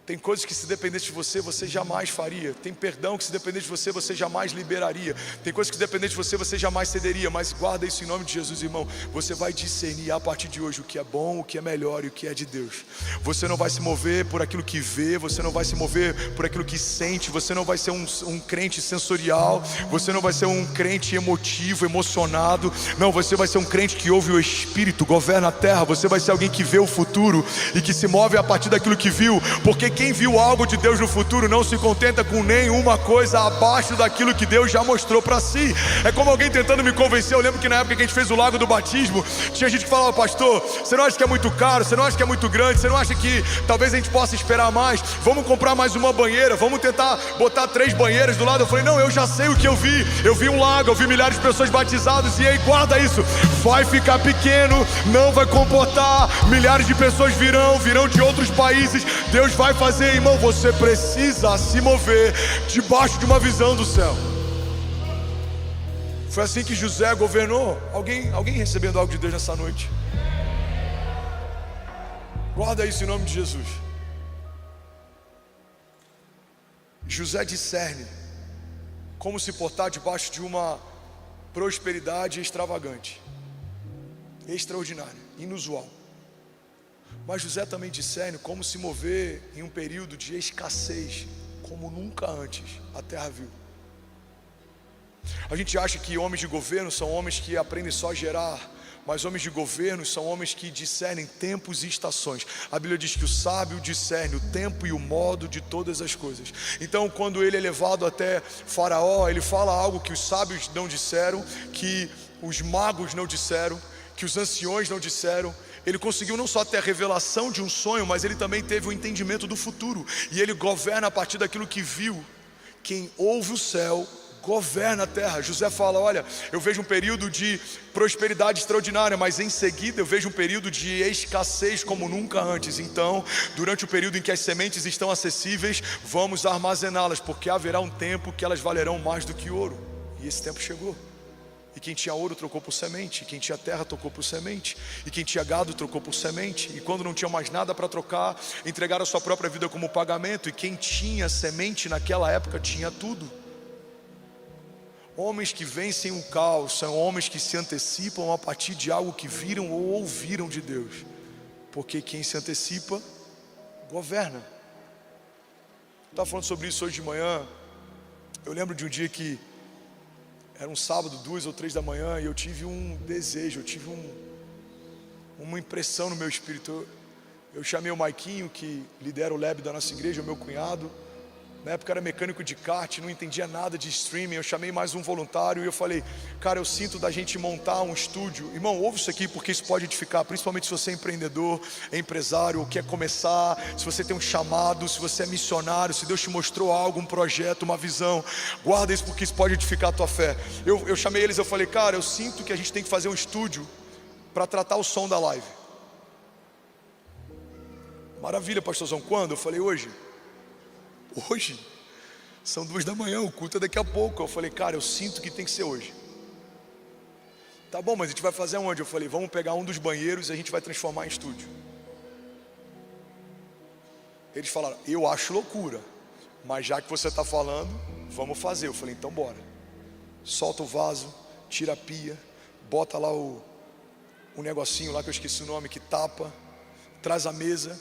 Tem coisas que, se dependesse de você, você jamais faria. Tem perdão que, se dependesse de você, você jamais liberaria. Tem coisas que, se dependesse de você, você jamais cederia. Mas guarda isso em nome de Jesus, irmão. Você vai discernir a partir de hoje o que é bom, o que é melhor e o que é de Deus. Você não vai se mover por aquilo que vê, você não vai se mover por aquilo que sente. Você não vai ser um crente sensorial, você não vai ser um crente emotivo, emocionado. Não, você vai ser um crente que ouve o Espírito, governa a terra. Você vai ser alguém que vê o futuro e que se move a partir daquilo que viu. Porque quem viu algo de Deus no futuro não se contenta com nenhuma coisa abaixo daquilo que Deus já mostrou para si. É como alguém tentando me convencer. Eu lembro que na época que a gente fez o lago do batismo, tinha gente que falava: pastor, você não acha que é muito caro? Você não acha que é muito grande? Você não acha que talvez a gente possa esperar mais? Vamos comprar mais uma banheira, vamos tentar botar 3 banheiras do lado. Eu falei: não, eu já sei o que eu vi. Eu vi um lago, eu vi milhares de pessoas batizadas. E aí, guarda isso, vai ficar pequeno, não vai comportar. Milhares de pessoas virão de outros países. Deus vai fazer, irmão. Você precisa se mover debaixo de uma visão do céu. Foi assim que José governou. Alguém recebendo algo de Deus nessa noite? Guarda isso em nome de Jesus. José discerne como se portar debaixo de uma prosperidade extravagante, extraordinária, inusual. Mas José também discerne como se mover em um período de escassez, como nunca antes a terra viu. A gente acha que homens de governo são homens que aprendem só a gerar, mas homens de governo são homens que discernem tempos e estações. A Bíblia diz que o sábio discerne o tempo e o modo de todas as coisas. Então, quando ele é levado até Faraó, ele fala algo que os sábios não disseram, que os magos não disseram, que os anciões não disseram. Ele conseguiu não só ter a revelação de um sonho, mas ele também teve o entendimento do futuro. E ele governa a partir daquilo que viu. Quem ouve o céu governa a terra. José fala: olha, eu vejo um período de prosperidade extraordinária, mas em seguida eu vejo um período de escassez como nunca antes. Então, durante o período em que as sementes estão acessíveis, vamos armazená-las, porque haverá um tempo que elas valerão mais do que ouro. E esse tempo chegou. E quem tinha ouro trocou por semente, quem tinha terra trocou por semente, e quem tinha gado trocou por semente. E quando não tinha mais nada para trocar, entregaram a sua própria vida como pagamento. E quem tinha semente naquela época tinha tudo. Homens que vencem o caos são homens que se antecipam a partir de algo que viram ou ouviram de Deus. Porque quem se antecipa, governa. Eu estava falando sobre isso hoje de manhã. Eu lembro de um dia que era um sábado, 2 ou 3 da manhã, e eu tive um desejo, eu tive uma impressão no meu espírito. Eu chamei o Maiquinho, que lidera o lab da nossa igreja, o meu cunhado. Na época era mecânico de kart, não entendia nada de streaming. Eu chamei mais um voluntário e eu falei: cara, eu sinto da gente montar um estúdio. Irmão, ouve isso aqui porque isso pode edificar, principalmente se você é empreendedor, é empresário, ou quer começar, se você tem um chamado, se você é missionário, se Deus te mostrou algo, um projeto, uma visão. Guarda isso porque isso pode edificar a tua fé. Eu chamei eles, eu falei: cara, eu sinto que a gente tem que fazer um estúdio para tratar o som da live. Maravilha, pastorzão, quando? Eu falei: hoje. São 2 da manhã, o culto é daqui a pouco. Eu falei: cara, eu sinto que tem que ser hoje. Tá bom, mas a gente vai fazer aonde? Eu falei: vamos pegar um dos banheiros e a gente vai transformar em estúdio. Eles falaram: eu acho loucura, mas já que você está falando, vamos fazer. Eu falei: então bora. Solta o vaso, tira a pia, bota lá o negocinho lá que eu esqueci o nome, que tapa, traz a mesa,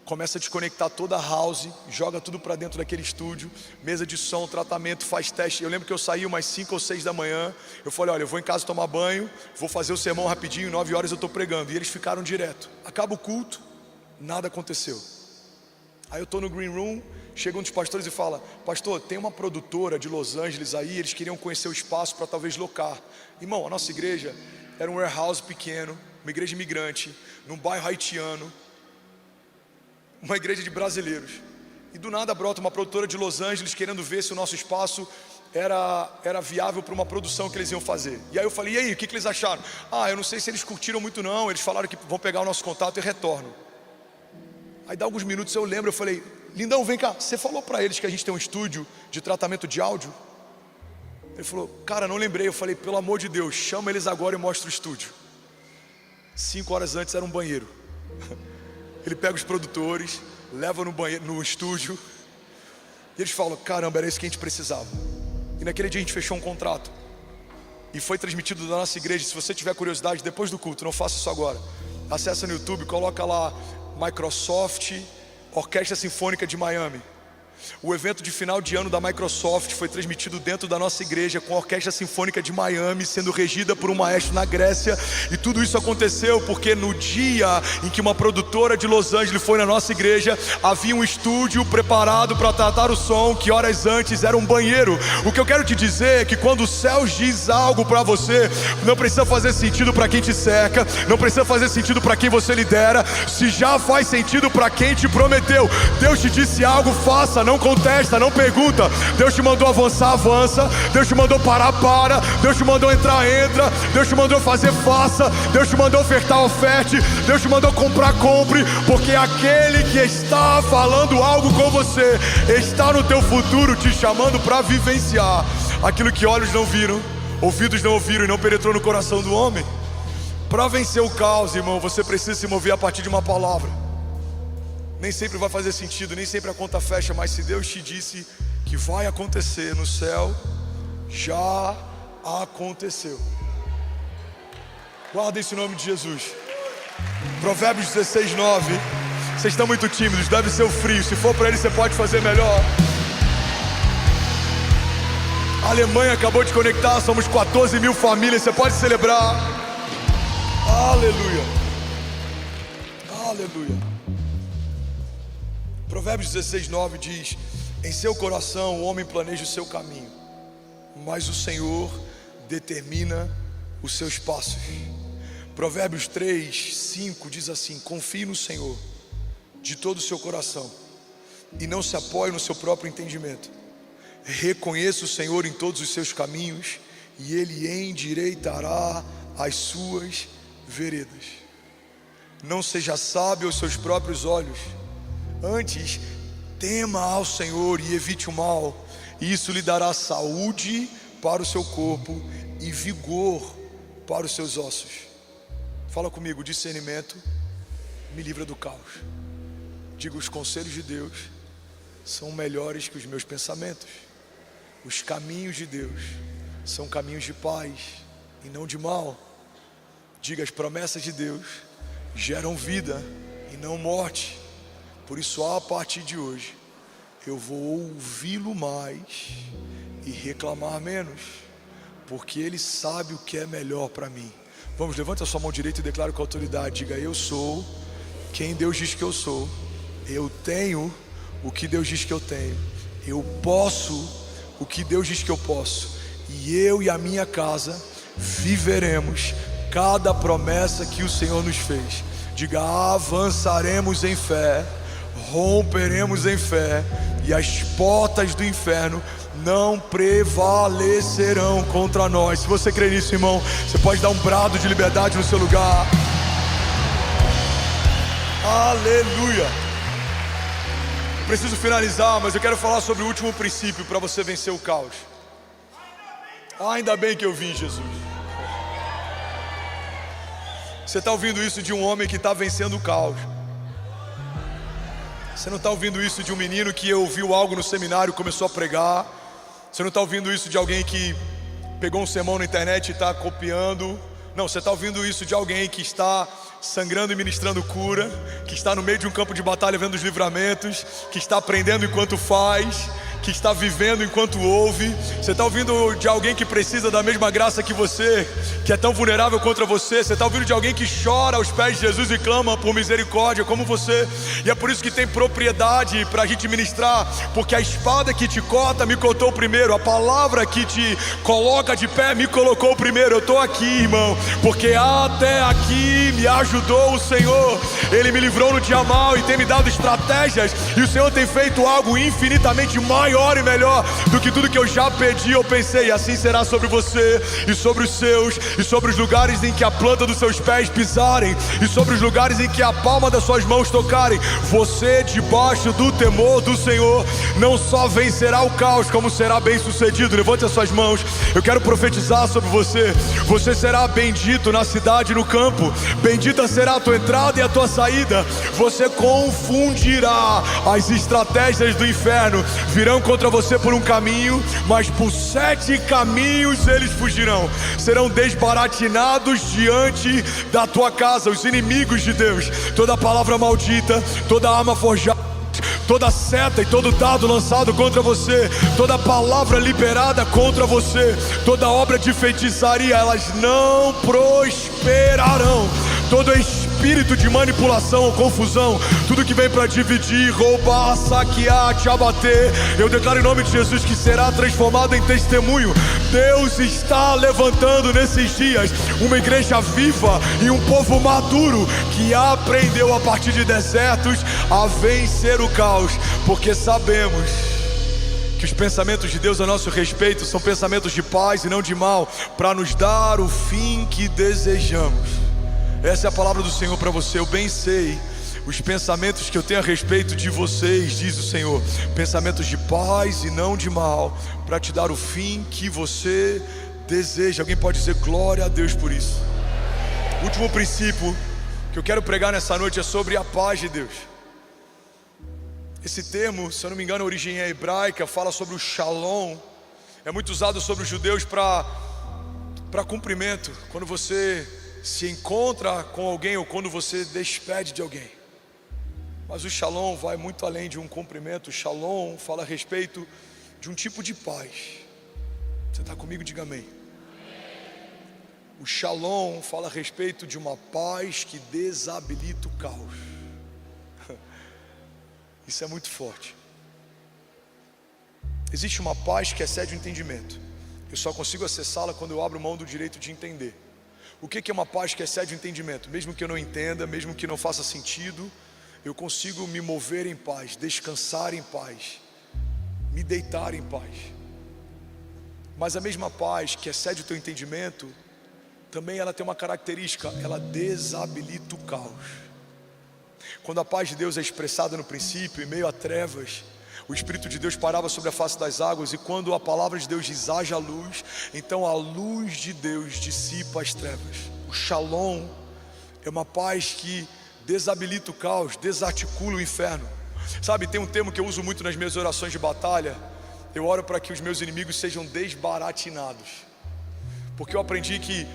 começa a desconectar toda a house, joga tudo para dentro daquele estúdio, mesa de som, tratamento, faz teste. Eu lembro que eu saí umas 5 ou 6 da manhã, eu falei: olha, eu vou em casa tomar banho, vou fazer o sermão rapidinho, 9 horas eu estou pregando. E eles ficaram direto. Acaba o culto, nada aconteceu. Aí eu estou no green room, chega um dos pastores e fala: pastor, tem uma produtora de Los Angeles aí, eles queriam conhecer o espaço para talvez locar. Irmão, a nossa igreja era um warehouse pequeno, uma igreja imigrante, num bairro haitiano, uma igreja de brasileiros. E do nada brota uma produtora de Los Angeles querendo ver se o nosso espaço era viável para uma produção que eles iam fazer. E aí eu falei: e aí, o que eles acharam? Eu não sei se eles curtiram muito não, eles falaram que vão pegar o nosso contato e retornam. Aí dá alguns minutos, eu lembro, eu falei: lindão, vem cá, você falou para eles que a gente tem um estúdio de tratamento de áudio? Ele falou: cara, não lembrei. Eu falei: pelo amor de Deus, chama eles agora e mostra o estúdio. 5 horas antes era um banheiro. Ele pega os produtores, leva no banheiro, no estúdio, e eles falam: caramba, era isso que a gente precisava. E naquele dia a gente fechou um contrato e foi transmitido da nossa igreja. Se você tiver curiosidade, depois do culto, não faça isso agora, acessa no YouTube, coloca lá Microsoft Orquestra Sinfônica de Miami. O evento de final de ano da Microsoft foi transmitido dentro da nossa igreja, com a Orquestra Sinfônica de Miami sendo regida por um maestro na Grécia. E tudo isso aconteceu porque no dia em que uma produtora de Los Angeles foi na nossa igreja, havia um estúdio preparado para tratar o som, que horas antes era um banheiro. O que eu quero te dizer é que quando o céu diz algo para você, não precisa fazer sentido para quem te cerca, não precisa fazer sentido para quem você lidera. Se já faz sentido para quem te prometeu, Deus te disse algo, faça. Não contesta, não pergunta. Deus te mandou avançar, avança. Deus te mandou parar, para. Deus te mandou entrar, entra. Deus te mandou fazer, faça. Deus te mandou ofertar, oferte. Deus te mandou comprar, compre. Porque aquele que está falando algo com você está no teu futuro, te chamando para vivenciar aquilo que olhos não viram, ouvidos não ouviram e não penetrou no coração do homem. Para vencer o caos, irmão, você precisa se mover a partir de uma palavra. Nem sempre vai fazer sentido, nem sempre a conta fecha, mas se Deus te disse que vai acontecer no céu, já aconteceu. Guarda isso em nome de Jesus. Provérbios 16, 9. Vocês estão muito tímidos, deve ser o frio. Se for para ele, você pode fazer melhor. A Alemanha acabou de conectar, somos 14 mil famílias, você pode celebrar. Aleluia. Aleluia. Provérbios 16, 9 diz: em seu coração o homem planeja o seu caminho, mas o Senhor determina os seus passos. Provérbios 3, 5 diz assim: confie no Senhor de todo o seu coração e não se apoie no seu próprio entendimento. Reconheça o Senhor em todos os seus caminhos e Ele endireitará as suas veredas. Não seja sábio aos seus próprios olhos. Antes, tema ao Senhor e evite o mal. Isso lhe dará saúde para o seu corpo e vigor para os seus ossos. Fala comigo: discernimento me livra do caos. Diga: os conselhos de Deus são melhores que os meus pensamentos. Os caminhos de Deus são caminhos de paz e não de mal. Diga: as promessas de Deus geram vida e não morte. Por isso, a partir de hoje, eu vou ouvi-lo mais e reclamar menos, porque Ele sabe o que é melhor para mim. Vamos, levante a sua mão direita e declare com autoridade. Diga: eu sou quem Deus diz que eu sou, eu tenho o que Deus diz que eu tenho, eu posso o que Deus diz que eu posso, e eu e a minha casa viveremos cada promessa que o Senhor nos fez. Diga: avançaremos em fé, romperemos em fé, e as portas do inferno não prevalecerão contra nós. Se você crê nisso, irmão, você pode dar um brado de liberdade no seu lugar. Aleluia. Eu preciso finalizar, mas eu quero falar sobre o último princípio para você vencer o caos. Ainda bem que eu vim, Jesus. Você está ouvindo isso de um homem que está vencendo o caos. Você não está ouvindo isso de um menino que ouviu algo no seminário e começou a pregar. Você não está ouvindo isso de alguém que pegou um sermão na internet e está copiando. Não, você está ouvindo isso de alguém que está sangrando e ministrando cura, que está no meio de um campo de batalha vendo os livramentos, que está aprendendo enquanto faz, que está vivendo enquanto ouve. Você está ouvindo de alguém que precisa da mesma graça que você, que é tão vulnerável contra você. Você está ouvindo de alguém que chora aos pés de Jesus e clama por misericórdia como você. E é por isso que tem propriedade para a gente ministrar, porque a espada que te corta me cortou primeiro, a palavra que te coloca de pé me colocou primeiro. Eu estou aqui, irmão, porque até aqui me ajudou o Senhor. Ele me livrou no dia mau e tem me dado estratégias, e o Senhor tem feito algo infinitamente maior e melhor do que tudo que eu já pedi ou pensei. E assim será sobre você e sobre os seus, e sobre os lugares em que a planta dos seus pés pisarem, e sobre os lugares em que a palma das suas mãos tocarem. Você, debaixo do temor do Senhor, não só vencerá o caos, como será bem sucedido. Levante as suas mãos. Eu quero profetizar sobre você. Você será bendito na cidade e no campo. Bendita será a tua entrada e a tua saída. Você confundirá as estratégias do inferno. Virão contra você por um caminho, mas por 7 caminhos eles fugirão. Serão desbaratinados diante da tua casa os inimigos de Deus. Toda palavra maldita, toda arma forjada, toda seta e todo dardo lançado contra você, toda palavra liberada contra você, toda obra de feitiçaria, elas não prosperarão. Todo espírito de manipulação ou confusão, tudo que vem para dividir, roubar, saquear, te abater, eu declaro em nome de Jesus que será transformado em testemunho. Deus está levantando nesses dias uma igreja viva e um povo maduro que aprendeu a partir de desertos a vencer o caos, porque sabemos que os pensamentos de Deus a nosso respeito são pensamentos de paz e não de mal, para nos dar o fim que desejamos. Essa é a palavra do Senhor para você. Eu bem sei os pensamentos que eu tenho a respeito de vocês, diz o Senhor, pensamentos de paz e não de mal, para te dar o fim que você deseja. Alguém pode dizer glória a Deus por isso? O último princípio que eu quero pregar nessa noite é sobre a paz de Deus. Esse termo, se eu não me engano, a origem é hebraica, fala sobre o shalom. É muito usado sobre os judeus para cumprimento, quando você se encontra com alguém ou quando você despede de alguém. Mas o shalom vai muito além de um cumprimento. O shalom fala a respeito de um tipo de paz. Você está comigo? Diga amém. O shalom fala a respeito de uma paz que desabilita o caos. Isso é muito forte. Existe uma paz que excede o entendimento. Eu só consigo acessá-la quando eu abro mão do direito de entender. O que é uma paz que excede o entendimento? Mesmo que eu não entenda, mesmo que não faça sentido, eu consigo me mover em paz, descansar em paz, me deitar em paz. Mas a mesma paz que excede o teu entendimento, também ela tem uma característica: ela desabilita o caos. Quando a paz de Deus é expressada no princípio, em meio a trevas, o Espírito de Deus parava sobre a face das águas, e quando a palavra de Deus diz haja luz, então a luz de Deus dissipa as trevas. O shalom é uma paz que desabilita o caos, desarticula o inferno. Sabe, tem um termo que eu uso muito nas minhas orações de batalha. Eu oro para que os meus inimigos sejam desbaratinados, porque eu aprendi que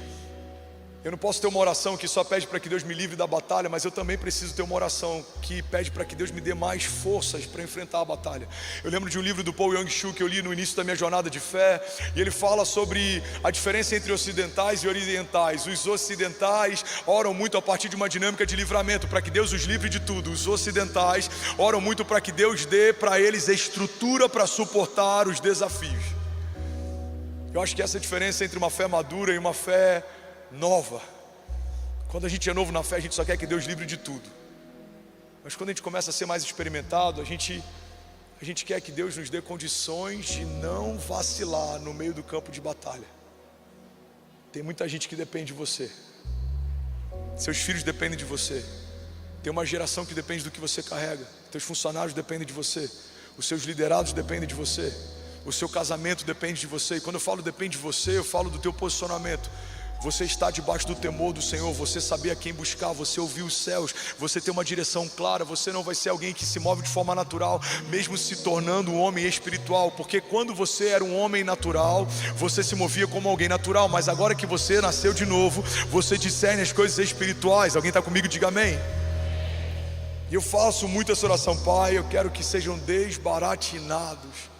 Eu não posso ter uma oração que só pede para que Deus me livre da batalha, mas eu também preciso ter uma oração que pede para que Deus me dê mais forças para enfrentar a batalha. Eu lembro de um livro do Paul Young-Shu que eu li no início da minha jornada de fé, e ele fala sobre a diferença entre ocidentais e orientais. Os ocidentais oram muito a partir de uma dinâmica de livramento, para que Deus os livre de tudo. Os ocidentais oram muito para que Deus dê para eles a estrutura para suportar os desafios. Eu acho que essa é a diferença entre uma fé madura e uma fé nova. Quando a gente é novo na fé, a gente só quer que Deus livre de tudo. Mas quando a gente começa a ser mais experimentado, a gente quer que Deus nos dê condições de não vacilar no meio do campo de batalha. Tem muita gente que depende de você. Seus filhos dependem de você. Tem uma geração que depende do que você carrega. Teus funcionários dependem de você. Os seus liderados dependem de você. O seu casamento depende de você. E quando eu falo depende de você, eu falo do teu posicionamento. Você está debaixo do temor do Senhor, você saber a quem buscar, você ouvir os céus, você ter uma direção clara. Você não vai ser alguém que se move de forma natural, mesmo se tornando um homem espiritual, porque quando você era um homem natural, você se movia como alguém natural, mas agora que você nasceu de novo, você discerne as coisas espirituais. Alguém está comigo? Diga amém. E eu faço muito essa oração: Pai, eu quero que sejam desbaratinados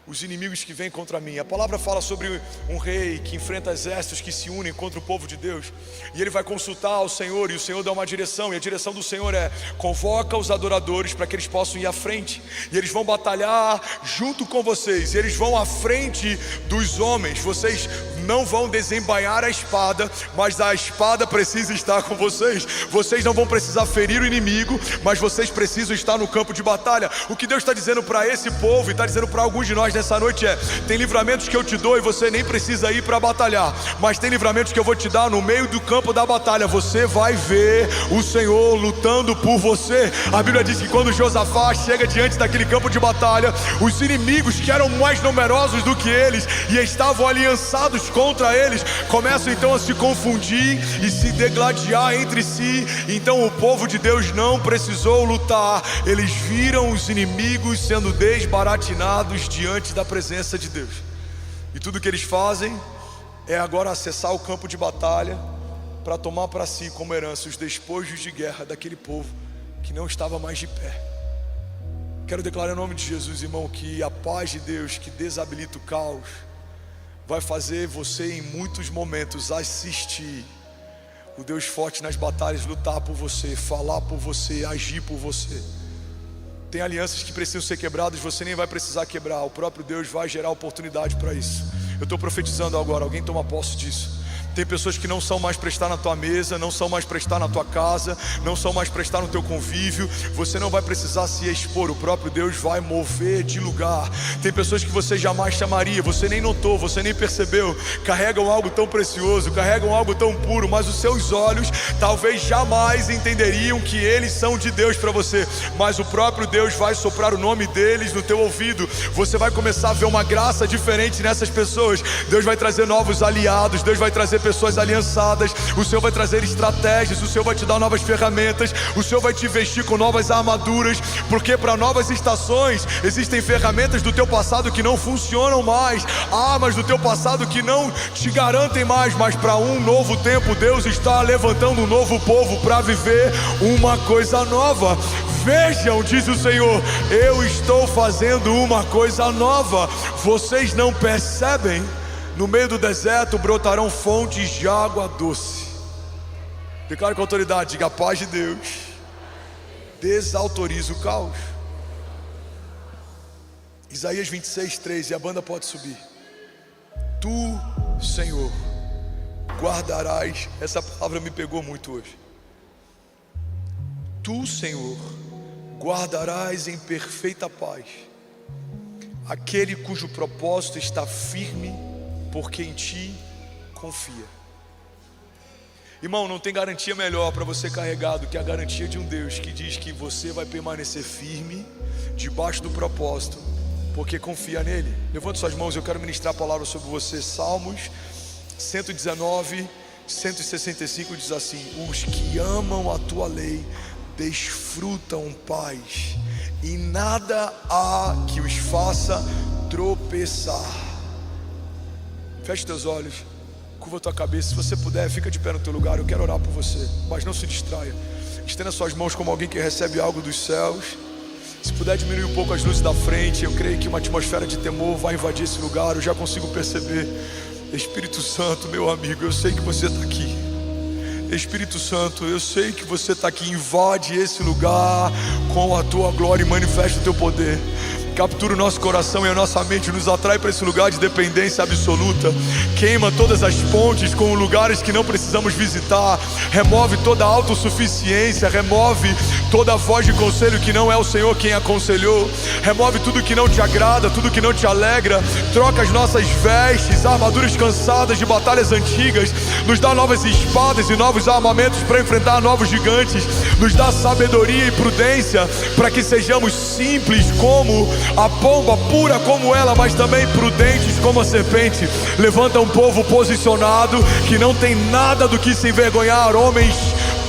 os inimigos que vêm contra mim. A palavra fala sobre um rei que enfrenta exércitos que se unem contra o povo de Deus, e ele vai consultar ao Senhor, e o Senhor dá uma direção, e a direção do Senhor é: convoca os adoradores para que eles possam ir à frente, e eles vão batalhar junto com vocês, e eles vão à frente dos homens. Vocês não vão desembainhar a espada, mas a espada precisa estar com vocês. Vocês não vão precisar ferir o inimigo, mas vocês precisam estar no campo de batalha. O que Deus está dizendo para esse povo, e está dizendo para alguns de nós nessa noite é: tem livramentos que eu te dou e você nem precisa ir para batalhar, mas tem livramentos que eu vou te dar no meio do campo da batalha. Você vai ver o Senhor lutando por você. A Bíblia diz que quando Josafá chega diante daquele campo de batalha, os inimigos que eram mais numerosos do que eles e estavam aliançados contra eles, começam então a se confundir e se degladiar entre si. Então o povo de Deus não precisou lutar, eles viram os inimigos sendo desbaratinados diante da presença de Deus. E tudo que eles fazem é agora acessar o campo de batalha para tomar para si como herança os despojos de guerra daquele povo que não estava mais de pé. Quero declarar em nome de Jesus, irmão, que a paz de Deus que desabilita o caos vai fazer você em muitos momentos assistir o Deus forte nas batalhas lutar por você, falar por você, agir por você. Tem alianças que precisam ser quebradas, você nem vai precisar quebrar. O próprio Deus vai gerar oportunidade para isso. Eu estou profetizando agora, alguém toma posse disso. Tem pessoas que não são mais para estar na tua mesa, não são mais para estar na tua casa, não são mais para estar no teu convívio. Você não vai precisar se expor, o próprio Deus vai mover de lugar. Tem pessoas que você jamais chamaria, você nem notou, você nem percebeu, carregam algo tão precioso, carregam algo tão puro, mas os seus olhos talvez jamais entenderiam que eles são de Deus para você. Mas o próprio Deus vai soprar o nome deles no teu ouvido. Você vai começar a ver uma graça diferente nessas pessoas. Deus vai trazer novos aliados, Deus vai trazer pessoas aliançadas, o Senhor vai trazer estratégias, o Senhor vai te dar novas ferramentas, o Senhor vai te vestir com novas armaduras, porque para novas estações existem ferramentas do teu passado que não funcionam mais, armas do teu passado que não te garantem mais, mas para um novo tempo Deus está levantando um novo povo para viver uma coisa nova. Vejam, diz o Senhor, eu estou fazendo uma coisa nova, vocês não percebem? No meio do deserto brotarão fontes de água doce. Declare com autoridade, diga: a paz de Deus desautoriza o caos. Isaías 26:3, e a banda pode subir. Tu, Senhor, guardarás. Essa palavra me pegou muito hoje. Tu, Senhor, guardarás em perfeita paz aquele cujo propósito está firme, porque em ti confia. Irmão, não tem garantia melhor para você carregar do que a garantia de um Deus que diz que você vai permanecer firme debaixo do propósito, porque confia nele. Levante suas mãos, eu quero ministrar a palavra sobre você. Salmos 119, 165 diz assim: os que amam a tua lei desfrutam paz, e nada há que os faça tropeçar. Feche teus olhos, curva a tua cabeça. Se você puder, fica de pé no teu lugar. Eu quero orar por você, mas não se distraia. Estenda suas mãos como alguém que recebe algo dos céus. Se puder diminuir um pouco as luzes da frente, eu creio que uma atmosfera de temor vai invadir esse lugar. Eu já consigo perceber. Espírito Santo, meu amigo, eu sei que você está aqui. Espírito Santo, eu sei que você está aqui. Invade esse lugar com a tua glória e manifesta o teu poder. Captura o nosso coração e a nossa mente, nos atrai para esse lugar de dependência absoluta. Queima todas as pontes com lugares que não precisamos visitar. Remove toda a autossuficiência. Remove toda a voz de conselho que não é o Senhor quem aconselhou. Remove tudo que não te agrada, tudo que não te alegra. Troca as nossas vestes, armaduras cansadas de batalhas antigas. Nos dá novas espadas e novos armamentos para enfrentar novos gigantes. Nos dá sabedoria e prudência para que sejamos simples como a pomba, pura como ela, mas também prudentes como a serpente. Levanta um povo posicionado que não tem nada do que se envergonhar. Homens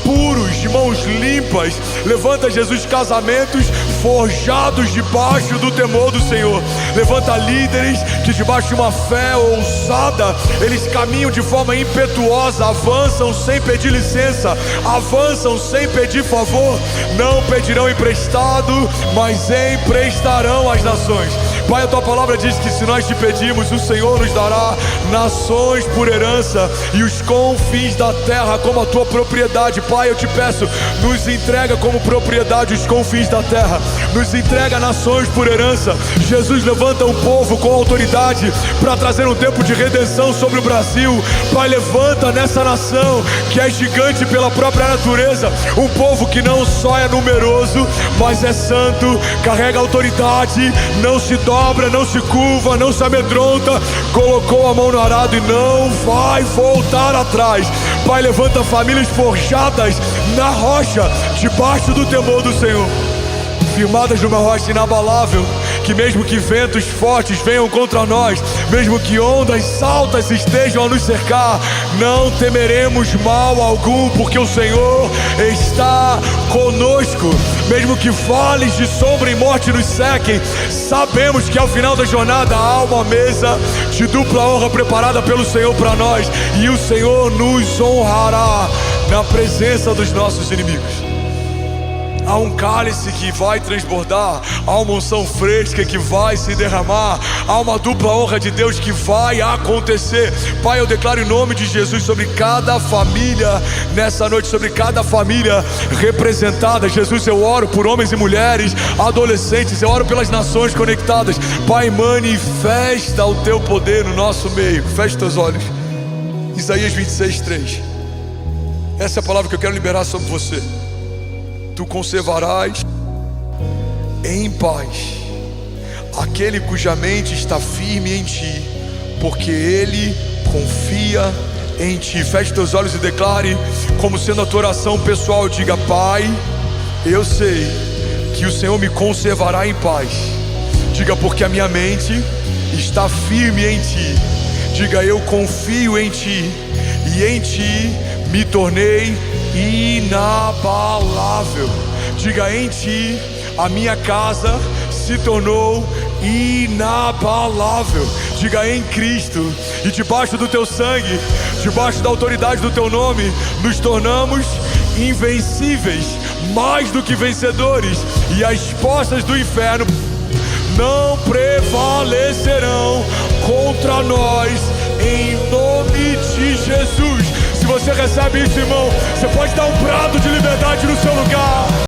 puros, de mãos limpas. Levanta, Jesus, casamentos forjados debaixo do temor do Senhor. Levanta líderes que debaixo de uma fé ousada, eles caminham de forma impetuosa, avançam sem pedir licença, avançam sem pedir favor. Não pedirão emprestado, mas emprestarão às nações. Pai, a tua palavra diz que se nós te pedimos, o Senhor nos dará nações por herança e os confins da terra como a tua propriedade. Pai, eu te peço, nos entrega como propriedade os confins da terra, nos entrega nações por herança. Jesus, levanta um povo com autoridade para trazer um tempo de redenção sobre o Brasil. Pai, levanta nessa nação que é gigante pela própria natureza, um povo que não só é numeroso, mas é santo, carrega autoridade, não se dobra, não se curva, não se amedronta, colocou a mão no arado e não vai voltar atrás. Pai, levanta famílias forjadas na rocha, debaixo do temor do Senhor, firmadas numa rocha inabalável, que mesmo que ventos fortes venham contra nós, mesmo que ondas altas estejam a nos cercar, não temeremos mal algum, porque o Senhor está conosco. Mesmo que vales de sombra e morte nos sequem, sabemos que ao final da jornada há uma mesa de dupla honra preparada pelo Senhor para nós, e o Senhor nos honrará na presença dos nossos inimigos. Há um cálice que vai transbordar, há uma unção fresca que vai se derramar, há uma dupla honra de Deus que vai acontecer. Pai, eu declaro em nome de Jesus sobre cada família nessa noite, sobre cada família representada. Jesus, eu oro por homens e mulheres, adolescentes, eu oro pelas nações conectadas. Pai, manifesta o teu poder no nosso meio. Feche teus olhos. Isaías 26:3. Essa é a palavra que eu quero liberar sobre você. Tu conservarás em paz aquele cuja mente está firme em ti, porque ele confia em ti. Feche teus olhos e declare como sendo a tua oração pessoal. Diga: Pai, eu sei que o Senhor me conservará em paz. Diga: porque a minha mente está firme em ti. Diga: eu confio em ti, e em ti me tornei inabalável. Diga: em ti a minha casa se tornou inabalável. Diga: em Cristo e debaixo do teu sangue, debaixo da autoridade do teu nome, nos tornamos invencíveis, mais do que vencedores, e as portas do inferno não prevalecerão contra nós, em nome de Jesus. Se você recebe isso, irmão, você pode dar um brado de liberdade no seu lugar.